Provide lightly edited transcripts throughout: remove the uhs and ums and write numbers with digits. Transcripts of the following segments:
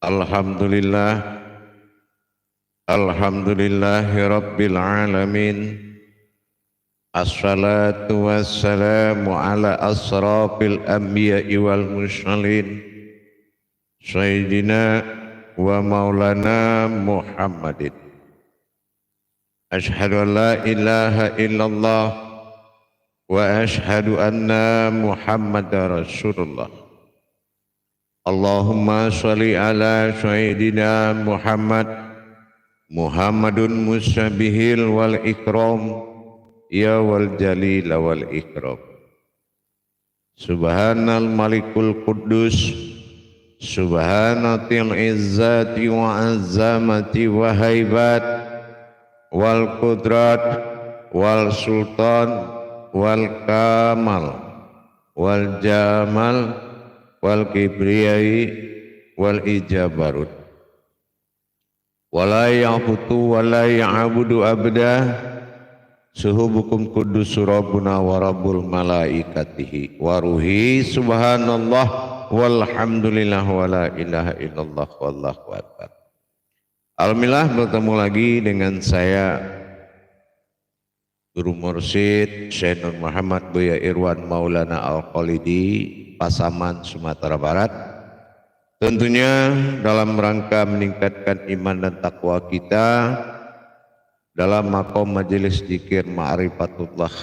Alhamdulillah, alhamdulillahi rabbil alamin. Assalatu wassalamu ala asrafil anbiya'i wal mursalin Sayyidina wa maulana Muhammadin. Ashhadu an la ilaha illallah wa ashhadu anna Muhammadar Rasulullah. Allahumma sholli ala Sayyidina Muhammadun musabihil wal ikram ya wal jalil wal ikram. Subhanal malikul quddus, subhanatil izzati wa azamati wa haibat, wal qudrat wal sultan wal kamal wal jamal wal kibriyai wal ijabarut. Wala ya'budu wala ya'budu abdah suhubukum kudus rabbuna wa rabbul malaikatihi wa ruhi subhanallah walhamdulillah wa la ilaha illallah wallahu akbar. Alhamdulillah bertemu lagi dengan saya Guru Mursyid Syekh Nur Muhammad Buya Irwan Maulana Al-Khalidi, Pasaman, Sumatera Barat. Tentunya dalam rangka meningkatkan iman dan takwa kita dalam makom majelis zikir ma'rifatullah,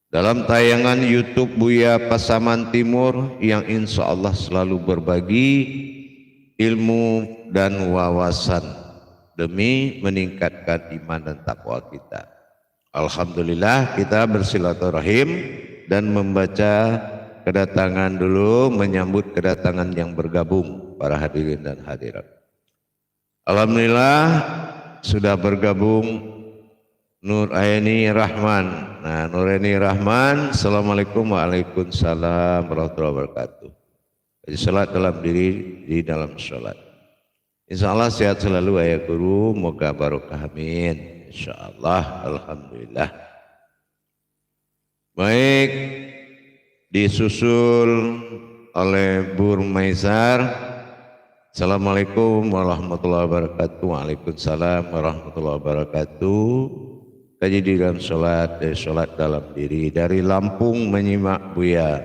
dalam tayangan YouTube Buya Pasaman Timur yang insya Allah selalu berbagi ilmu dan wawasan demi meningkatkan iman dan takwa kita. Alhamdulillah kita bersilaturahim dan membaca kedatangan dulu, menyambut kedatangan yang bergabung para hadirin dan hadirat. Alhamdulillah sudah bergabung Nur Aini Rahman. Nah, Nur Aini Rahman, Assalamualaikum waalaikumsalam warahmatullahi wabarakatuh. Jadi salat dalam diri, di dalam salat. Insya Allah sehat selalu ayah guru, moga barokah amin. Insya Allah, alhamdulillah. Baik, disusul oleh Bur Maizar. Assalamualaikum warahmatullahi wabarakatuh. Waalaikumsalam warahmatullahi wabarakatuh. Kaji di dalam sholat, dari sholat dalam diri, dari Lampung menyimak Buya.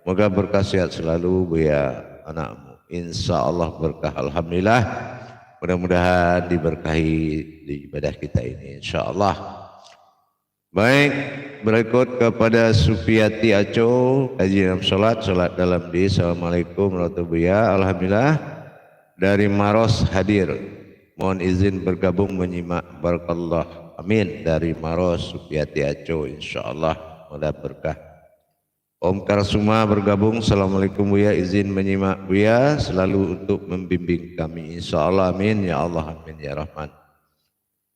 Moga berkah sehat selalu Buya anakmu. Insya Allah berkah. Alhamdulillah. Mudah-mudahan diberkahi di ibadah kita ini. Insya Allah. Baik, berikut kepada Supiati Aco. Kaji dalam sholat, sholat dalam diri. Assalamualaikum warahmatullahi wabarakatuh. Alhamdulillah. Dari Maros hadir, mohon izin bergabung menyimak. Barakallah, amin. Dari Maros Supiati Aco, insyaallah mudah berkah. Om Karsuma bergabung, assalamualaikum Buya, izin menyimak Buya, selalu untuk membimbing kami, insyaallah, amin ya Allah, amin ya Rahman.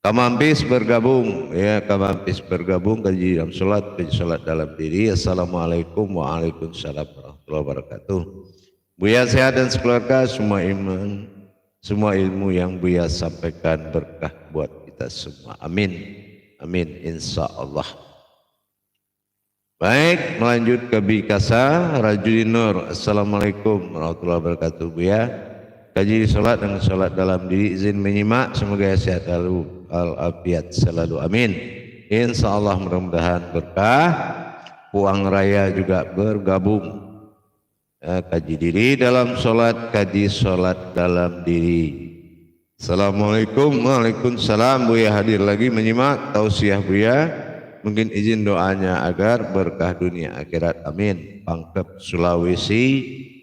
Kamampis bergabung, ya Kamampis bergabung kaji dalam sholat dalam diri. Assalamualaikum waalaikumsalam warahmatullahi wabarakatuh. Buya sehat dan sekeluarga, semua ilmu yang Buya sampaikan berkah buat kita semua. Amin. Amin. Insya Allah. Baik, melanjut ke Bikasa, Rajulin Nur. Assalamualaikum warahmatullahi wabarakatuh. Buya, kaji sholat dan sholat dalam diri, izin menyimak. Semoga sehat selalu, al-afiat selalu. Amin. Insya Allah mudah-mudahan berkah. Puang Raya juga bergabung. Kaji diri dalam sholat, kaji sholat dalam diri. Assalamualaikum, waalaikumsalam. Buya hadir lagi menyimak tausiah Buya. Mungkin izin doanya agar berkah dunia akhirat. Amin. Pangkep Sulawesi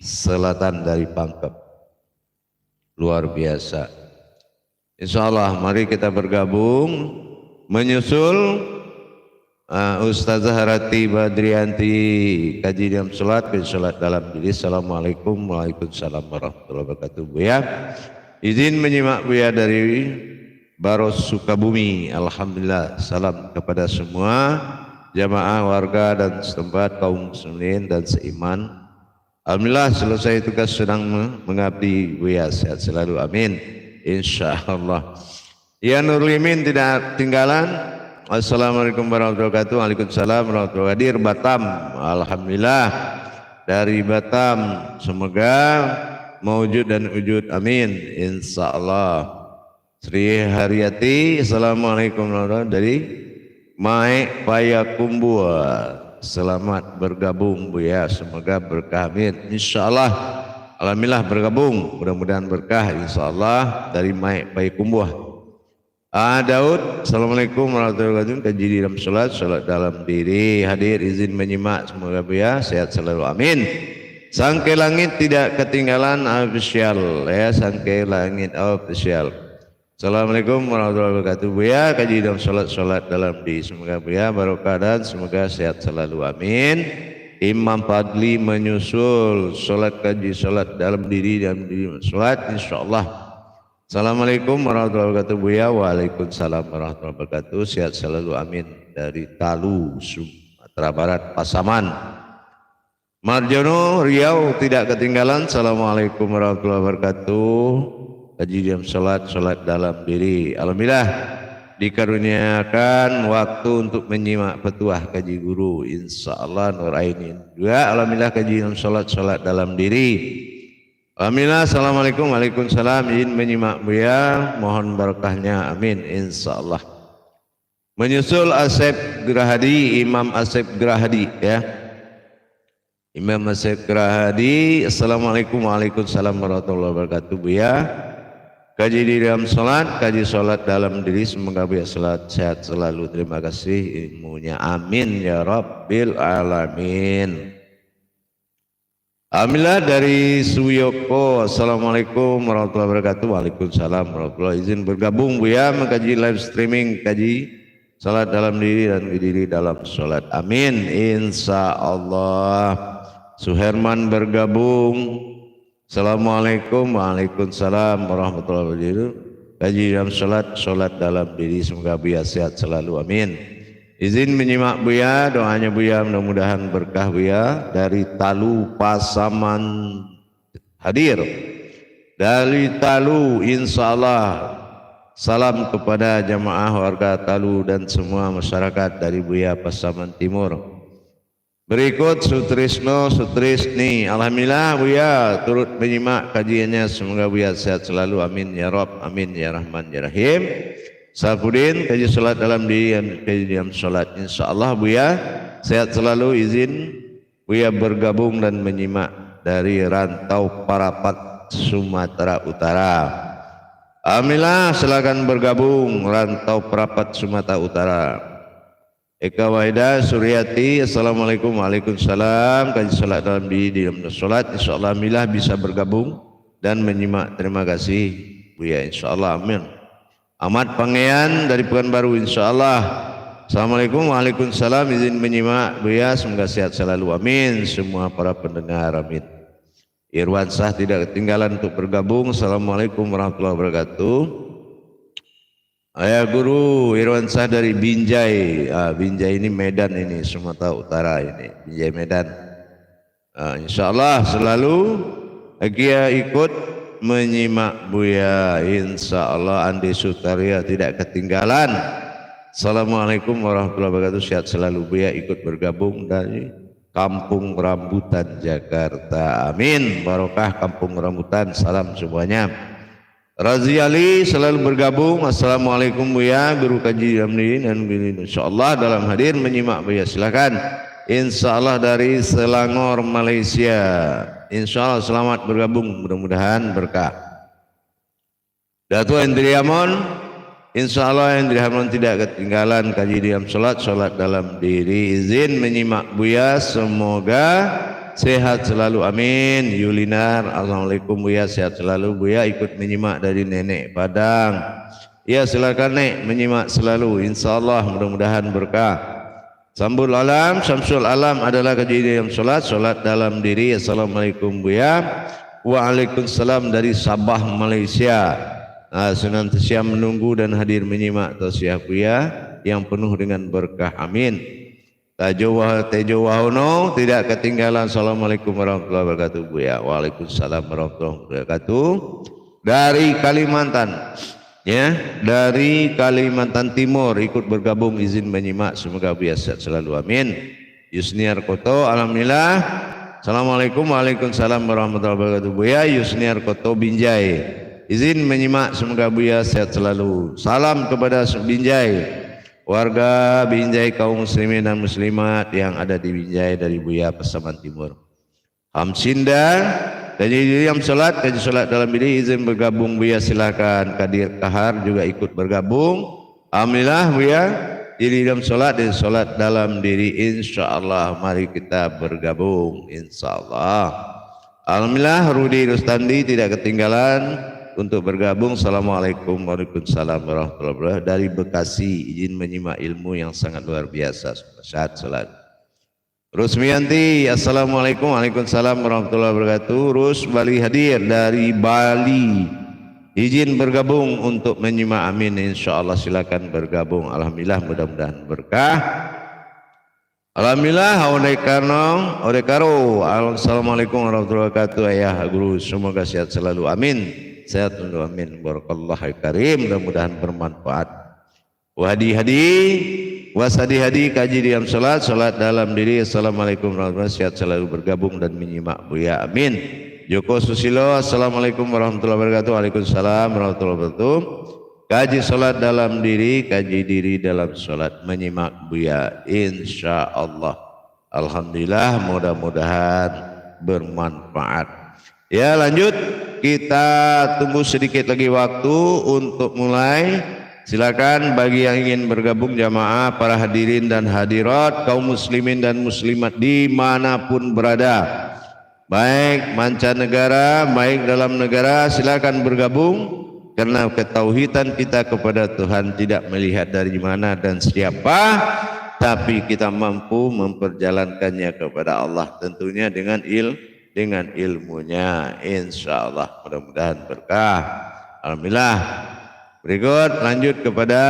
Selatan dari Pangkep. Luar biasa. Insya Allah mari kita bergabung menyusul Ustazah Harati Badrianti kaji dalam sholat, kaji sholat dalam diri. Assalamualaikum waalaikumsalam warahmatullahi wabarakatuh. Buya, izin menyimak Buya dari Baros Sukabumi. Alhamdulillah, salam kepada semua jamaah warga dan setempat kaum muslimin dan seiman. Alhamdulillah selesai tugas sedang mengabdi Buya, sehat selalu, amin. Insya Allah. Ya Nurlimin tidak tinggalan. Assalamualaikum warahmatullahi wabarakatuh. Waalaikumsalam warahmatullahi wabarakatuh. Hadir Batam. Alhamdulillah dari Batam. Semoga maujud dan wujud, amin insyaallah. Sri Haryati, assalamualaikum warahmatullahi wabarakatuh, dari Mae Payakumbuh, selamat bergabung Bu ya, semoga berkah, amin insyaallah. Alhamdulillah bergabung, mudah-mudahan berkah insyaallah, dari Mae Payakumbuh. Daud, assalamualaikum warahmatullahi wabarakatuh, kaji di dalam sholat dalam diri, hadir izin menyimak, semoga Bu ya sehat selalu, amin. Sangkai langit tidak ketinggalan official ya, sangkai langit official. Assalamualaikum warahmatullahi wabarakatuh Bu ya, kaji dalam sholat dalam diri, semoga Bu ya barokah dan semoga sehat selalu, amin. Imam Fadli menyusul sholat, kaji sholat dalam diri sholat insyaallah. Assalamualaikum warahmatullahi wabarakatuh Bu ya, waalaikumsalam warahmatullahi wabarakatuh, sehat selalu, amin. Dari Talu, Sumatera Barat, Pasaman. Marjono Riau tidak ketinggalan, assalamualaikum warahmatullahi wabarakatuh, kaji jam sholat dalam diri, alhamdulillah dikaruniakan waktu untuk menyimak petuah kaji guru insyaallah nur ainin juga, alhamdulillah kaji jam sholat dalam diri, alhamdulillah. Assalamualaikum, waalaikumsalam, izin menyimak Bu ya, mohon berkahnya, amin insyaallah. Menyusul Asep Gerahadi, Imam Asep Gerahadi ya, Imam Asep Gerahadi, assalamualaikum, waalaikumsalam warahmatullahi wabarakatuh Bu ya, kaji di dalam sholat, kaji sholat dalam diri, semoga Bu ya sehat selalu, terima kasih ilmunya, amin ya rabbil alamin. Alhamdulillah. Dari Suyoko, assalamualaikum warahmatullahi wabarakatuh, waalaikumsalam warahmatullahi, izin bergabung Bu ya mengkaji live streaming kaji sholat dalam diri dan berdiri dalam sholat, amin insyaallah. Suherman bergabung, assalamualaikum, waalaikumsalam warahmatullahi wabarakatuh, kaji dalam sholat dalam diri, semoga Bu ya sehat selalu, amin. Izin menyimak Bu ya, doanya Bu ya mudah-mudahan berkah Bu ya. Dari Talu Pasaman hadir, dari Talu insyaallah, salam kepada jamaah warga Talu dan semua masyarakat dari Bu ya Pasaman Timur. Berikut Sutrisno Sutrisni, alhamdulillah Bu ya turut menyimak kajiannya, semoga Bu ya sehat selalu, amin ya Rabb, amin ya Rahman ya Rahim. Sarfudin, kaji sholat dalam diri dan kaji dalam sholat insyaallah Bu ya sehat selalu, izin Bu ya bergabung dan menyimak dari Rantau Parapat, Sumatera Utara. Alhamdulillah, silakan bergabung Rantau Parapat, Sumatera Utara. Eka Wahida Suryati, assalamualaikum, waalaikumsalam, kaji sholat dalam diri dalam sholat insyaallah, alhamdulillah bisa bergabung dan menyimak, terima kasih Bu ya insyaallah, amin. Ahmad Pangean dari Pekanbaru insyaallah, assalamualaikum, waalaikumsalam, izin menyimak Bu ya, semoga sehat selalu, amin. Semua para pendengar, amin. Irwan Sah tidak ketinggalan untuk bergabung, assalamualaikum warahmatullahi wabarakatuh. Ayah Guru Irwan Sah dari Binjai, Binjai ini Medan ini, Sumatera Utara ini, Binjai Medan. Insyaallah selalu Agia ikut menyimak Bu ya insyaallah. Andi Sutaria tidak ketinggalan, assalamualaikum warahmatullahi wabarakatuh, sehat selalu Bu ya, ikut bergabung dari Kampung Rambutan Jakarta, amin barokah Kampung Rambutan, salam semuanya. Razi Ali selalu bergabung, assalamualaikum Bu ya, guru kaji Ramli dan insyaallah dalam hadir menyimak Bu ya, silakan insyaallah. Dari Selangor Malaysia, insyaallah selamat bergabung, mudah-mudahan berkah. Datu Hendriamon, insyaallah Hendriamon tidak ketinggalan kaji dalam sholat dalam diri, izin menyimak Bu ya, semoga sehat selalu, amin. Yulinar, assalamualaikum Bu ya, sehat selalu Bu ya, ikut menyimak dari Nenek Padang. Ya silakan Nek, menyimak selalu insyaallah, mudah-mudahan berkah. Sambul Alam, Syamsul Alam adalah kaji dalam sholat dalam diri, assalamualaikum Bu ya, waalaikumsalam. Dari Sabah Malaysia, senantiasa menunggu dan hadir menyimak tausiah Bu ya yang penuh dengan berkah, amin. Tejo Wahono tidak ketinggalan, assalamualaikum warahmatullahi wabarakatuh Bu ya, waalaikumsalam warahmatullahi wabarakatuh. Dari Kalimantan ya, dari Kalimantan Timur ikut bergabung, izin menyimak, semoga Bu ya sehat selalu, amin. Yusniar Koto, alhamdulillah Assalamualaikum waalaikumsalam warahmatullahi wabarakatuh. Buya Yusniar Koto Binjai. Izin menyimak, semoga Buya sehat selalu. Salam kepada Binjai, warga Binjai, kaum muslimin dan muslimat yang ada di Binjai dari Buya Pasaman Timur. Hamsinda, kaji jam sholat, kaji sholat dalam diri, izin bergabung Buya silakan. Kadir Kahar juga ikut bergabung. Alhamdulillah Buya, diri dalam sholat dan sholat dalam diri, insya Allah. Mari kita bergabung, insya Allah. Alhamdulillah Rudi Rustandi tidak ketinggalan untuk bergabung. Assalamualaikum warahmatullahi wabarakatuh. Dari Bekasi, izin menyimak ilmu yang sangat luar biasa. Syahat sholat. Rusmianti, assalamualaikum, waalaikumsalam warahmatullahi wabarakatuh. Rus Bali hadir dari Bali, izin bergabung untuk menyimak, amin, insya Allah. Silakan bergabung. Alhamdulillah, mudah-mudahan berkah. Alhamdulillah, Odekaro, assalamualaikum warahmatullahi wabarakatuh. Ayah guru, semoga sehat selalu, amin. Sehat selalu, amin. Barakallahu karim, mudah-mudahan bermanfaat. Wahadi-hadi, wasadi-hadi, kaji diam sholat, sholat dalam diri. Assalamualaikum warahmatullahi wabarakatuh. Sehat selalu bergabung dan menyimak Buya, amin. Joko Susilo, assalamualaikum warahmatullahi wabarakatuh. Waalaikumsalam warahmatullahi wabarakatuh. Kaji sholat dalam diri, kaji diri dalam sholat, menyimak Buya, insya Allah. Alhamdulillah, mudah-mudahan bermanfaat. Ya, lanjut, kita tunggu sedikit lagi waktu untuk mulai. Silakan bagi yang ingin bergabung jamaah, para hadirin dan hadirat, kaum muslimin dan muslimat dimanapun berada, baik mancanegara, baik dalam negara, silakan bergabung. Karena ketauhidan kita kepada Tuhan tidak melihat dari mana dan siapa, tapi kita mampu memperjalankannya kepada Allah, tentunya dengan ilmunya, insya Allah. Mudah-mudahan berkah. Alhamdulillah. Berikut lanjut kepada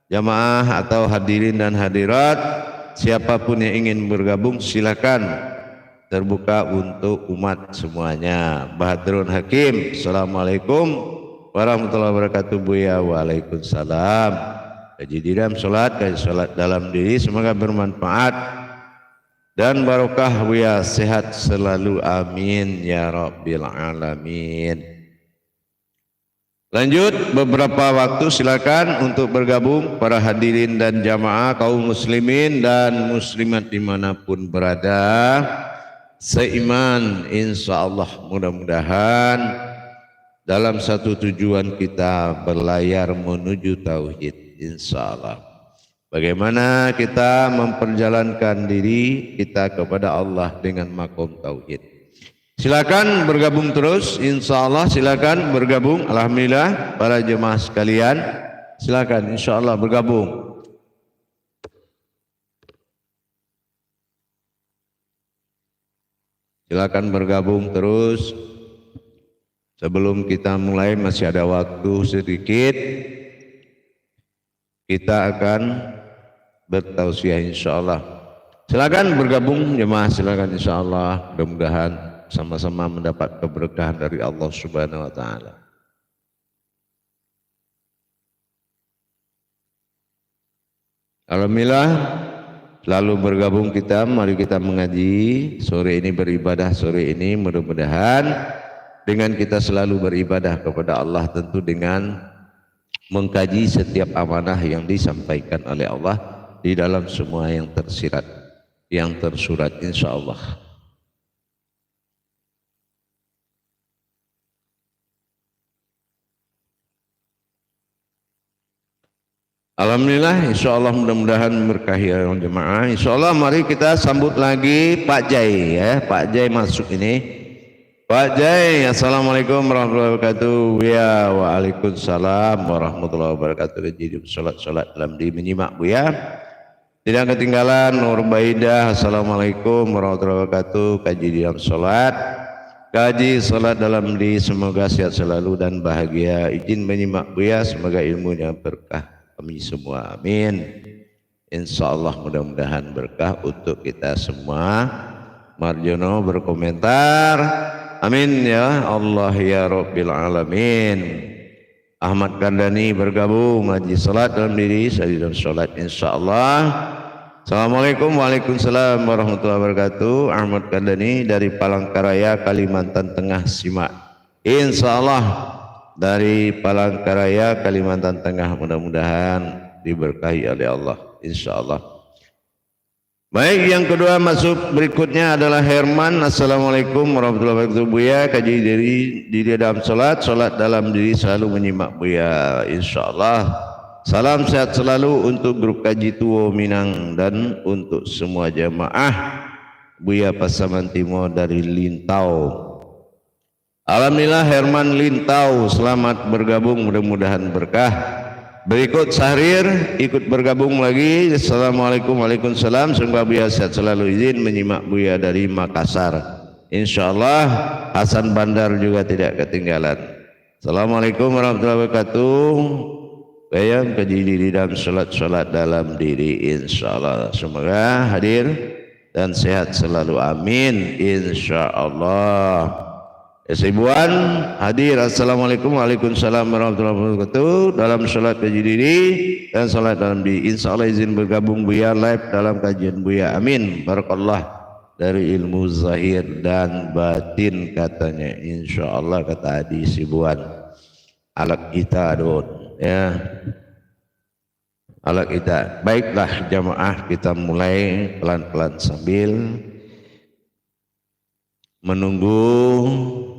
jamaah atau hadirin dan hadirat, siapapun yang ingin bergabung silakan, terbuka untuk umat semuanya. Bahadrun Hakim, assalamualaikum warahmatullahi wabarakatuh. Buya, waalaikumsalam. Kaji di dalam sholat, kaji sholat dalam diri, semoga bermanfaat dan barokah. Buya sehat selalu, amin ya rabbil alamin. Lanjut, beberapa waktu silakan untuk bergabung para hadirin dan jamaah, kaum muslimin dan muslimat dimanapun berada, seiman insya Allah. Mudah-mudahan dalam satu tujuan kita berlayar menuju tauhid, insya Allah. Bagaimana kita memperjalankan diri kita kepada Allah dengan makom tauhid. Silakan bergabung terus, insya Allah. Silakan bergabung. Alhamdulillah, para jemaah sekalian, silakan insya Allah bergabung. Silakan bergabung terus. Sebelum kita mulai, masih ada waktu sedikit. Kita akan bertausiah insya Allah. Silakan bergabung jemaah, silakan insya Allah. Mudah-mudahan sama-sama mendapat keberkahan dari Allah Subhanahu wa taala. Alhamdulillah, selalu bergabung kita. Mari kita mengaji sore ini, beribadah sore ini. Mudah-mudahan dengan kita selalu beribadah kepada Allah, tentu dengan mengkaji setiap amanah yang disampaikan oleh Allah di dalam semua yang tersirat, yang tersurat, insya Allah. Alhamdulillah, insya Allah mudah-mudahan berkahi jemaah. Insya Allah mari kita sambut lagi Pak Jai, ya. Pak Jai masuk ini. Pak Jai, assalamualaikum warahmatullahi wabarakatuh. Ya, waalaikumsalam warahmatullahi wabarakatuh. Jadi sholat dalam diri, menyimak Buya. Tidak ketinggalan Nur Baidah, assalamualaikum warahmatullahi wabarakatuh. Kaji dalam sholat, kaji sholat dalam diri, semoga sehat selalu dan bahagia. Izin menyimak Buya, semoga ilmunya berkah. Kami semua, amin. Insya Allah mudah-mudahan berkah untuk kita semua. Marjono berkomentar, amin ya Allah ya Rabbil alamin. Ahmad Kandani bergabung ngaji salat dalam diri, saya dalam salat insya Allah. Assalamualaikum Waalaikumsalam warahmatullahi wabarakatuh. Ahmad Kandani dari Palangkaraya, Kalimantan Tengah simak. Insyaallah dari Palangkaraya, Kalimantan Tengah, mudah-mudahan diberkahi oleh Allah. Insyaallah. Baik, yang kedua masuk berikutnya adalah Herman. Assalamualaikum warahmatullahi wabarakatuh. Buya, kaji diri dalam solat dalam diri selalu menyimak Buya. Insyaallah. Salam sehat selalu untuk grup kaji Tuo Minang dan untuk semua jamaah. Buya Pasaman Timur dari Lintau. Alhamdulillah Herman Lintau selamat bergabung, mudah-mudahan berkah. Berikut Sahrir ikut bergabung lagi. Assalamualaikum Waalaikumsalam. Semoga Buya sehat selalu, izin menyimak Buya dari Makassar. Insyaallah Hasan Bandar juga tidak ketinggalan. Assalamualaikum warahmatullahi wabarakatuh. Bayang kaji diri dalam solat dalam diri. Insyaallah semoga hadir dan sehat selalu, amin. Insyaallah. Ibuan hadir. Assalamualaikum Waalaikumsalam warahmatullahi wabarakatuh. Dalam sholat kaji diri dan sholat dalam diri. Insyaallah izin bergabung Buya live dalam kajian Buya, amin. Barakallah dari ilmu zahir dan batin katanya. Insyaallah kata Adi Sibuan. Alak kita don ya. Alak kita. Baiklah jamaah, kita mulai pelan-pelan sambil menunggu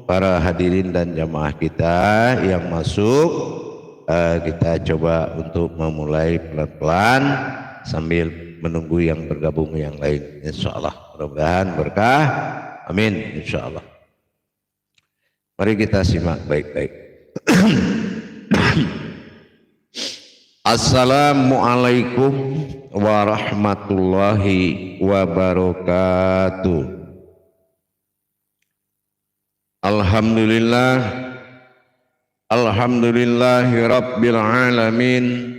para hadirin dan jamaah kita yang masuk. Kita coba untuk memulai pelan-pelan sambil menunggu yang bergabung yang lain. Insyaallah mudah-mudahan berkah, amin. Insyaallah. Mari kita simak baik-baik. Assalamualaikum warahmatullahi wabarakatuh. Alhamdulillah, alhamdulillahi rabbil alamin.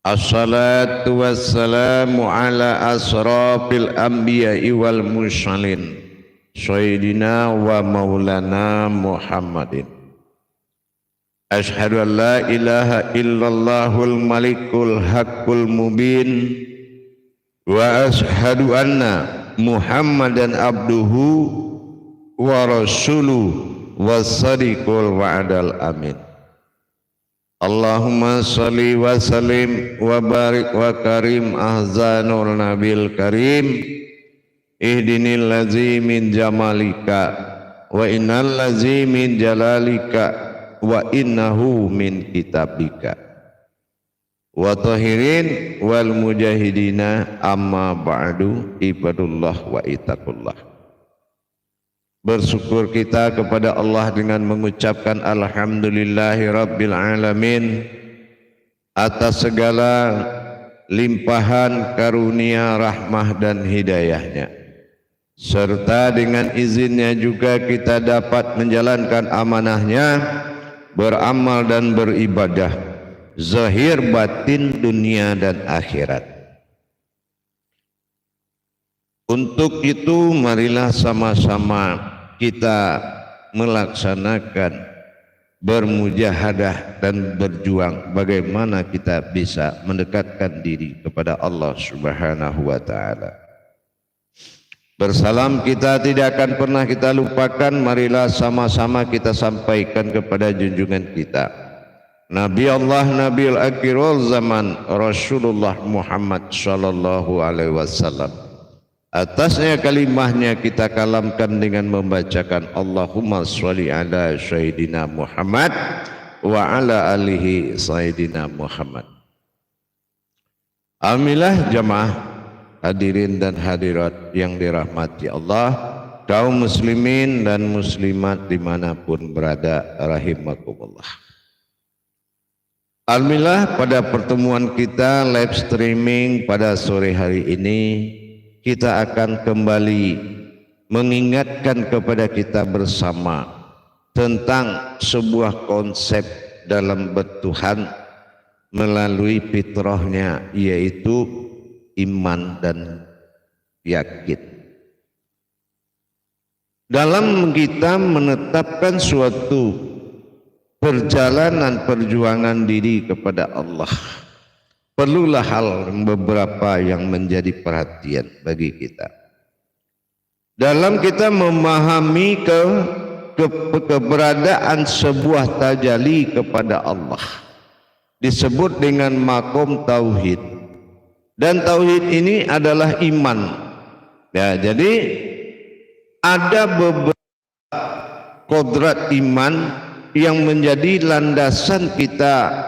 Assalatu wassalamu ala asrafil anbiya'i wal mursalin sayyidina wa maulana Muhammadin. Asyhadu an la ilaha illallahul malikul haqqul mubin wa asyhadu anna Muhammadan abduhu wa rasuluh was-sadiqul wa'dal amin. Allahumma salli wa sallim wa barik wa karim ahzanul nabil karim. Ihdinil ladzi min jamalika wa innal ladzi min jalalika wa innahu min kitabika wa tahirin wal mujahidina amma ba'du. Ibadullah wa ittaqullah. Bersyukur kita kepada Allah dengan mengucapkan alhamdulillahi rabbil alamin atas segala limpahan karunia, rahmah dan hidayahnya, serta dengan izinnya juga kita dapat menjalankan amanahnya, beramal dan beribadah zahir batin dunia dan akhirat. Untuk itu marilah sama-sama kita melaksanakan bermujahadah dan berjuang bagaimana kita bisa mendekatkan diri kepada Allah Subhanahu wa taala. Bersalam kita tidak akan pernah kita lupakan, marilah sama-sama kita sampaikan kepada junjungan kita Nabi Allah Nabiul Akhirul Zaman Rasulullah Muhammad sallallahu alaihi wasallam. Atasnya kalimahnya kita kalamkan dengan membacakan Allahumma sholli ala sayyidina Muhammad wa ala alihi sayyidina Muhammad. Alhamdulillah jamaah hadirin dan hadirat yang dirahmati Allah, kaum muslimin dan muslimat dimanapun berada, rahimakumullah. Alhamdulillah pada pertemuan kita live streaming pada sore hari ini, kita akan kembali mengingatkan kepada kita bersama tentang sebuah konsep dalam bertuhan melalui fitrahnya, yaitu iman dan yakin. Dalam kita menetapkan suatu perjalanan perjuangan diri kepada Allah, perlulah hal beberapa yang menjadi perhatian bagi kita. Dalam kita memahami keberadaan sebuah tajalli kepada Allah, disebut dengan makom tauhid. Dan tauhid ini adalah iman. Ya, jadi ada beberapa kodrat iman yang menjadi landasan kita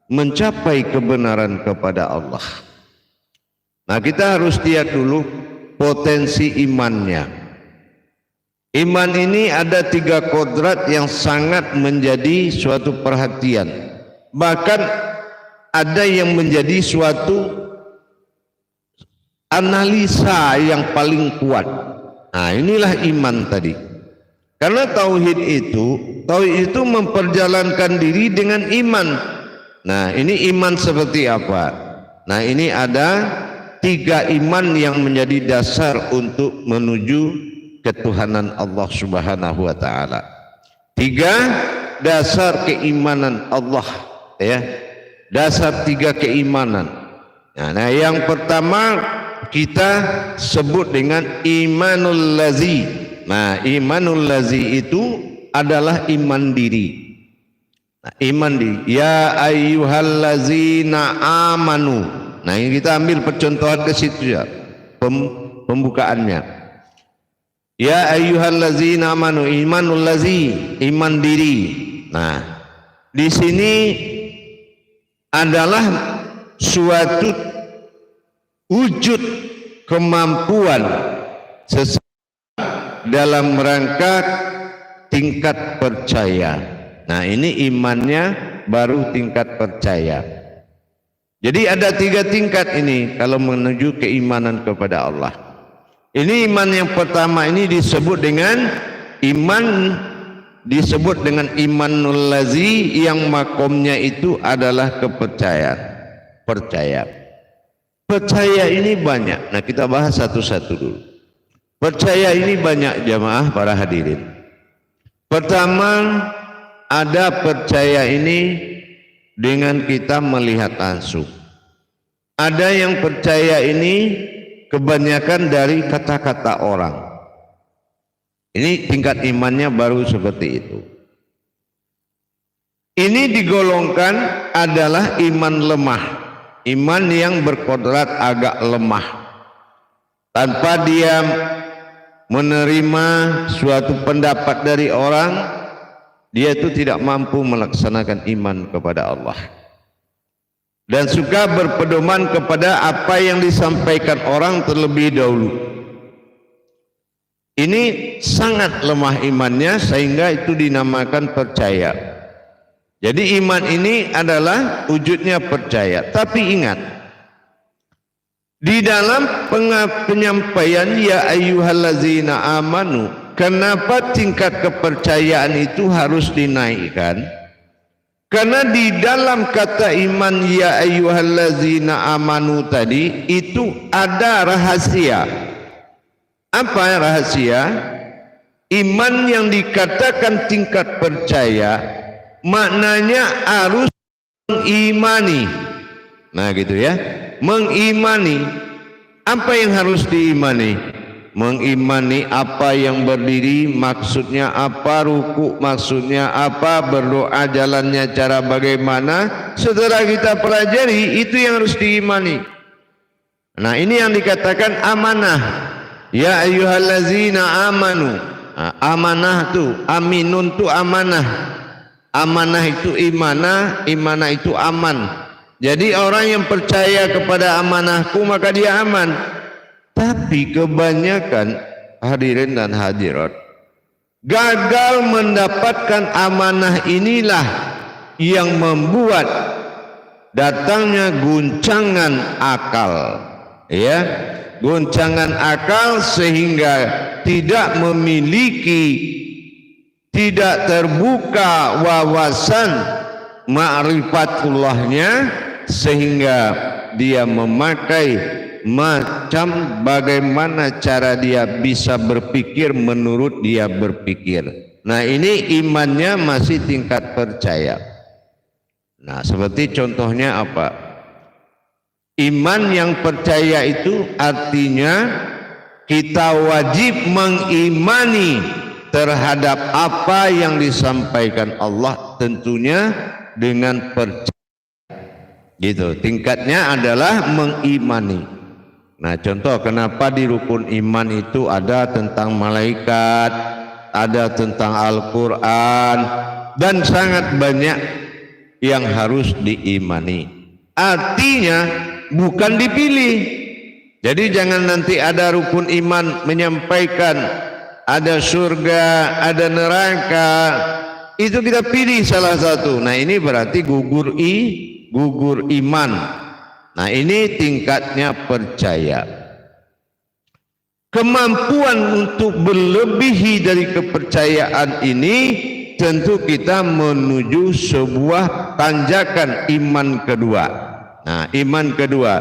mencapai kebenaran kepada Allah. Nah, kita harus lihat dulu potensi imannya. Iman ini ada 3 kodrat yang sangat menjadi suatu perhatian. Bahkan ada yang menjadi suatu analisa yang paling kuat. Nah, inilah iman tadi. Karena tauhid itu memperjalankan diri dengan iman. Nah, ini iman seperti apa? Nah, ini ada 3 iman yang menjadi dasar untuk menuju ketuhanan Allah Subhanahu wa taala. 3 dasar keimanan Allah, ya. Dasar 3 keimanan. Nah, yang pertama kita sebut dengan imanul lazi. Nah, imanul lazi itu adalah iman diri. Nah, iman diri. Ya ayyuhallazina amanu. Nah, ini kita ambil percontohan ke situ ya. Pembukaannya. Ya ayyuhallazina amanu, imanul lazi, iman diri. Nah, di sini adalah suatu wujud kemampuan dalam rangka tingkat percaya. Nah, ini imannya baru tingkat percaya. Jadi ada 3 tingkat ini kalau menuju keimanan kepada Allah. Ini iman yang pertama ini disebut dengan imanul lazi, yang makomnya itu adalah kepercayaan. Percaya ini banyak. Nah, kita bahas satu-satu dulu. Percaya ini banyak, jamaah para hadirin. Pertama, ada percaya ini dengan kita melihat langsung. Ada yang percaya ini kebanyakan dari kata-kata orang. Ini tingkat imannya baru seperti itu. Ini digolongkan adalah iman lemah. Iman yang berkodrat agak lemah, tanpa dia menerima suatu pendapat dari orang, dia itu tidak mampu melaksanakan iman kepada Allah dan suka berpedoman kepada apa yang disampaikan orang terlebih dahulu. Ini sangat lemah imannya sehingga itu dinamakan percaya. Jadi iman ini adalah wujudnya percaya. Tapi ingat, di dalam penyampaian ya ayyuhallazina amanu, kenapa tingkat kepercayaan itu harus dinaikkan? Karena di dalam kata iman ya ayyuhallazina amanu tadi itu ada rahasia. Apa rahasia? Iman yang dikatakan tingkat percaya maknanya harus mengimani. Nah, gitu ya. Mengimani. Apa yang harus diimani? Mengimani apa yang berdiri maksudnya apa, ruku maksudnya apa, berdoa jalannya cara bagaimana. Setelah kita pelajari, itu yang harus diimani. Nah, ini yang dikatakan amanah. Ya ayyuhallazina amanu. Nah, amanah tuh, aminun tuh amanah. Amanah itu imanah, imanah itu aman. Jadi orang yang percaya kepada amanahku maka dia aman. Tapi kebanyakan hadirin dan hadirat gagal mendapatkan amanah, inilah yang membuat datangnya guncangan akal, ya, guncangan akal sehingga tidak terbuka wawasan ma'rifatullahnya, sehingga dia memakai macam bagaimana cara dia bisa berpikir menurut dia berpikir. Nah, ini imannya masih tingkat percaya. Nah, seperti contohnya apa? Iman yang percaya itu artinya kita wajib mengimani terhadap apa yang disampaikan Allah, tentunya dengan percaya. Gitu, tingkatnya adalah mengimani. Nah, contoh kenapa di rukun iman itu ada tentang malaikat, ada tentang Al-Quran, dan sangat banyak yang harus diimani. Artinya bukan dipilih. Jadi jangan nanti ada rukun iman menyampaikan ada surga, ada neraka, itu kita pilih salah satu. Nah, ini berarti gugur iman. Nah, ini tingkatnya percaya. Kemampuan untuk berlebihi dari kepercayaan ini tentu kita menuju sebuah tanjakan iman kedua. Nah, iman kedua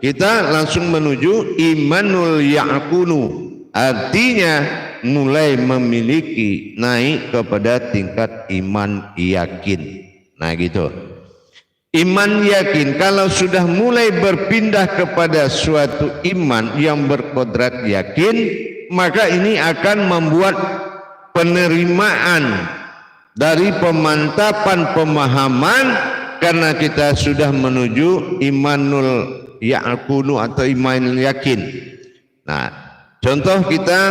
kita langsung menuju imanul yaqunu, artinya mulai memiliki naik kepada tingkat iman yakin. Nah, gitu. Iman yakin kalau sudah mulai berpindah kepada suatu iman yang berkodrat yakin, maka ini akan membuat penerimaan dari pemantapan pemahaman, karena kita sudah menuju imanul yaqunu atau iman yakin. Nah, contoh kita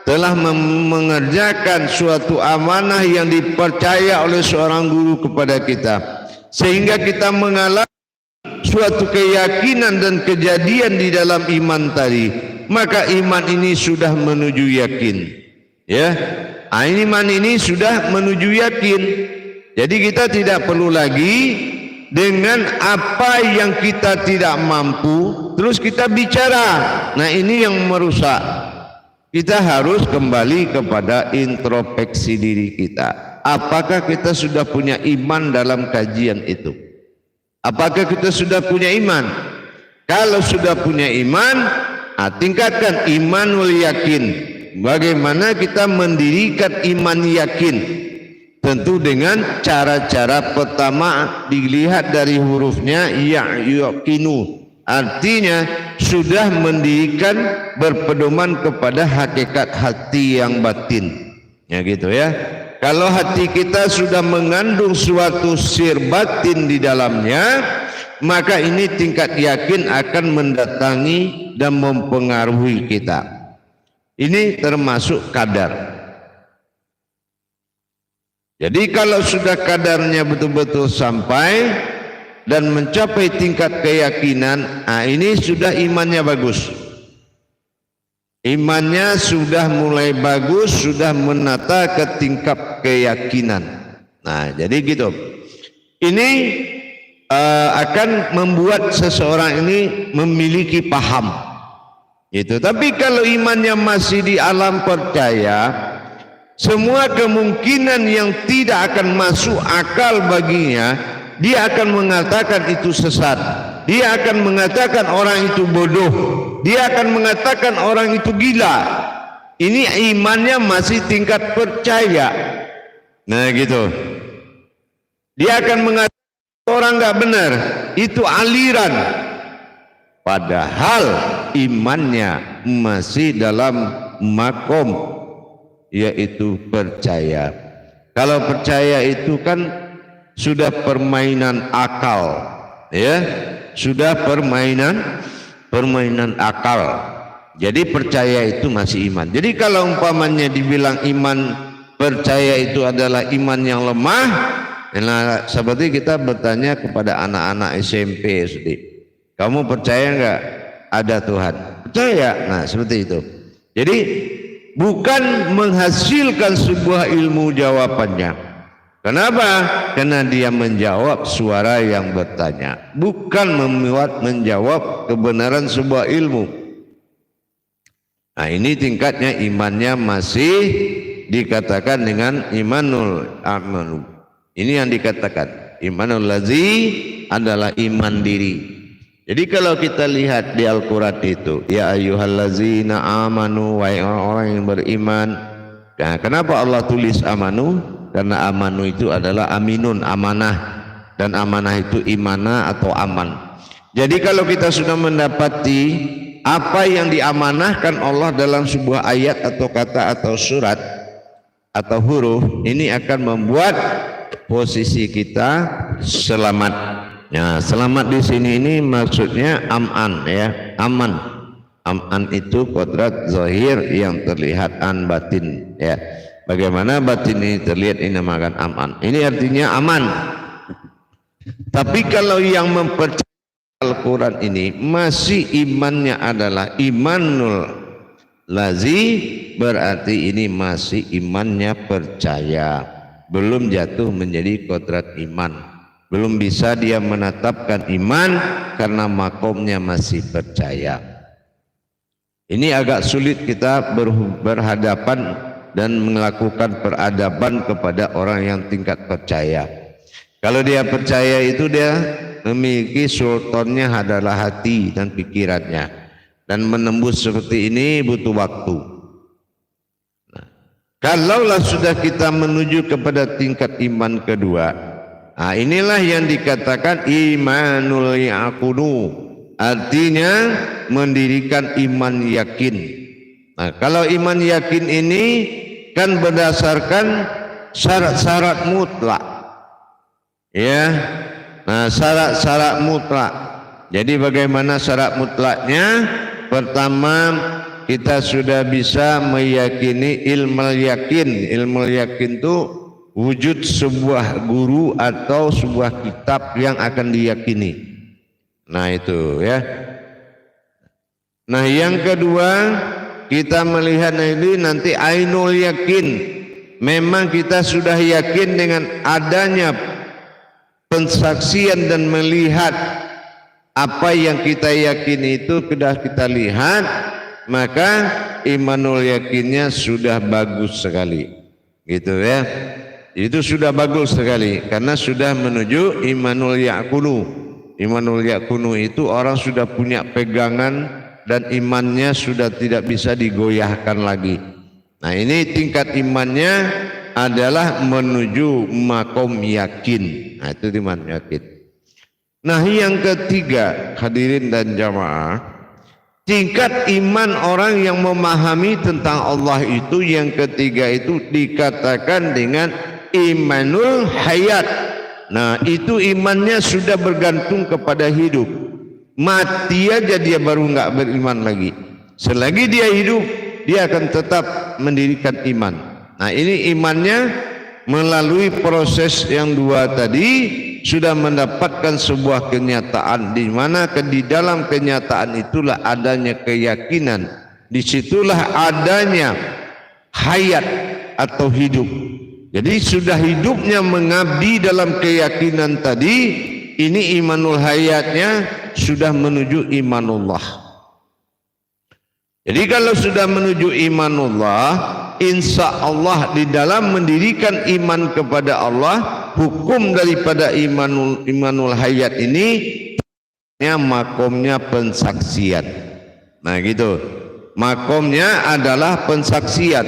telah mengerjakan suatu amanah yang dipercaya oleh seorang guru kepada kita, sehingga kita mengalami suatu keyakinan dan kejadian di dalam iman tadi, maka iman ini sudah menuju yakin. Ya, iman ini sudah menuju yakin. Jadi kita tidak perlu lagi dengan apa yang kita tidak mampu terus kita bicara. Nah, ini yang merusak. Kita harus kembali kepada introspeksi diri kita. Apakah kita sudah punya iman dalam kajian itu? Apakah kita sudah punya iman? Kalau sudah punya iman, tingkatkan imanul yakin. Bagaimana kita mendirikan iman yakin? Tentu dengan cara-cara pertama dilihat dari hurufnya yaqinu. Artinya sudah mendirikan berpedoman kepada hakikat hati yang batin. Ya gitu ya. Kalau hati kita sudah mengandung suatu sir batin di dalamnya, maka ini tingkat yakin akan mendatangi dan mempengaruhi kita. Ini termasuk kadar. Jadi kalau sudah kadarnya betul-betul sampai dan mencapai tingkat keyakinan, ini sudah imannya bagus. Imannya sudah mulai bagus, sudah menata ke tingkat keyakinan. Nah, jadi gitu. Ini akan membuat seseorang ini memiliki paham. Itu. Tapi kalau imannya masih di alam percaya, semua kemungkinan yang tidak akan masuk akal baginya, dia akan mengatakan itu sesat. Dia akan mengatakan orang itu bodoh. Dia akan mengatakan orang itu gila. Ini imannya masih tingkat percaya. Nah, gitu. Dia akan mengatakan orang nggak benar. Itu aliran. Padahal imannya masih dalam makom, yaitu percaya. Kalau percaya itu kan sudah permainan akal, ya, sudah permainan akal. Jadi percaya itu masih iman. Jadi kalau umpamanya dibilang iman percaya itu adalah iman yang lemah, nah seperti kita bertanya kepada anak-anak SMP SD, kamu percaya enggak ada Tuhan? Percaya. Nah, seperti itu. Jadi bukan menghasilkan sebuah ilmu jawabannya. Kenapa? Karena dia menjawab suara yang bertanya, bukan menjawab kebenaran sebuah ilmu. Nah, ini tingkatnya imannya masih dikatakan dengan imanul amanu. Ini yang dikatakan imanul lazi adalah iman diri. Jadi kalau kita lihat di Al-Quran itu, ya ayyuhallazina amanu, wahai orang-orang yang beriman. Nah, kenapa Allah tulis amanu? Karena amanu itu adalah aminun, amanah, dan amanah itu imana atau aman. Jadi kalau kita sudah mendapati apa yang diamanahkan Allah dalam sebuah ayat atau kata atau surat atau huruf, ini akan membuat posisi kita selamat. Ya, selamat di sini ini maksudnya aman, ya, aman. Aman itu kodrat zahir yang terlihat, an batin, ya. Bagaimana batin ini terlihat, ini namakan aman. Ini artinya aman. Tapi kalau yang mempercayai Al-Quran ini masih imannya adalah imanul lazi, berarti ini masih imannya percaya, belum jatuh menjadi kodrat iman, belum bisa dia menetapkan iman karena makomnya masih percaya. Ini agak sulit kita berhadapan dan melakukan peradaban kepada orang yang tingkat percaya. Kalau dia percaya itu dia memiliki sultannya adalah hati dan pikirannya, dan menembus seperti ini butuh waktu. Nah, kalaulah sudah kita menuju kepada tingkat iman kedua, nah inilah yang dikatakan imanul yaqunu, artinya mendirikan iman yakin. Nah, kalau iman yakin ini kan berdasarkan syarat-syarat mutlak, ya. Nah, syarat-syarat mutlak. Jadi bagaimana syarat mutlaknya? Pertama, kita sudah bisa meyakini ilmu yakin. Ilmu yakin itu wujud sebuah guru atau sebuah kitab yang akan diyakini. Nah, itu ya. Nah, yang kedua, kita melihat ini nanti ainul yakin. Memang kita sudah yakin dengan adanya pensaksian dan melihat apa yang kita yakini itu sudah kita lihat, maka imanul yakinnya sudah bagus sekali, gitu ya. Itu sudah bagus sekali karena sudah menuju imanul yaqunu. Imanul yaqunu itu orang sudah punya pegangan dan imannya sudah tidak bisa digoyahkan lagi. Nah, ini tingkat imannya adalah menuju makom yakin. Nah, itu iman yakin. Nah, yang ketiga, hadirin dan jamaah, tingkat iman orang yang memahami tentang Allah itu, yang ketiga itu dikatakan dengan imanul hayat. Nah, itu imannya sudah bergantung kepada hidup. Mati aja dia baru nggak beriman lagi. Selagi dia hidup, dia akan tetap mendirikan iman. Nah, ini imannya melalui proses yang dua tadi sudah mendapatkan sebuah kenyataan, di mana di dalam kenyataan itulah adanya keyakinan, disitulah adanya hayat atau hidup. Jadi sudah hidupnya mengabdi dalam keyakinan tadi, ini imanul hayatnya sudah menuju imanullah. Jadi kalau sudah menuju imanullah, insya Allah di dalam mendirikan iman kepada Allah, hukum daripada imanul hayat ini makomnya pensaksian. Nah, gitu, makomnya adalah pensaksian.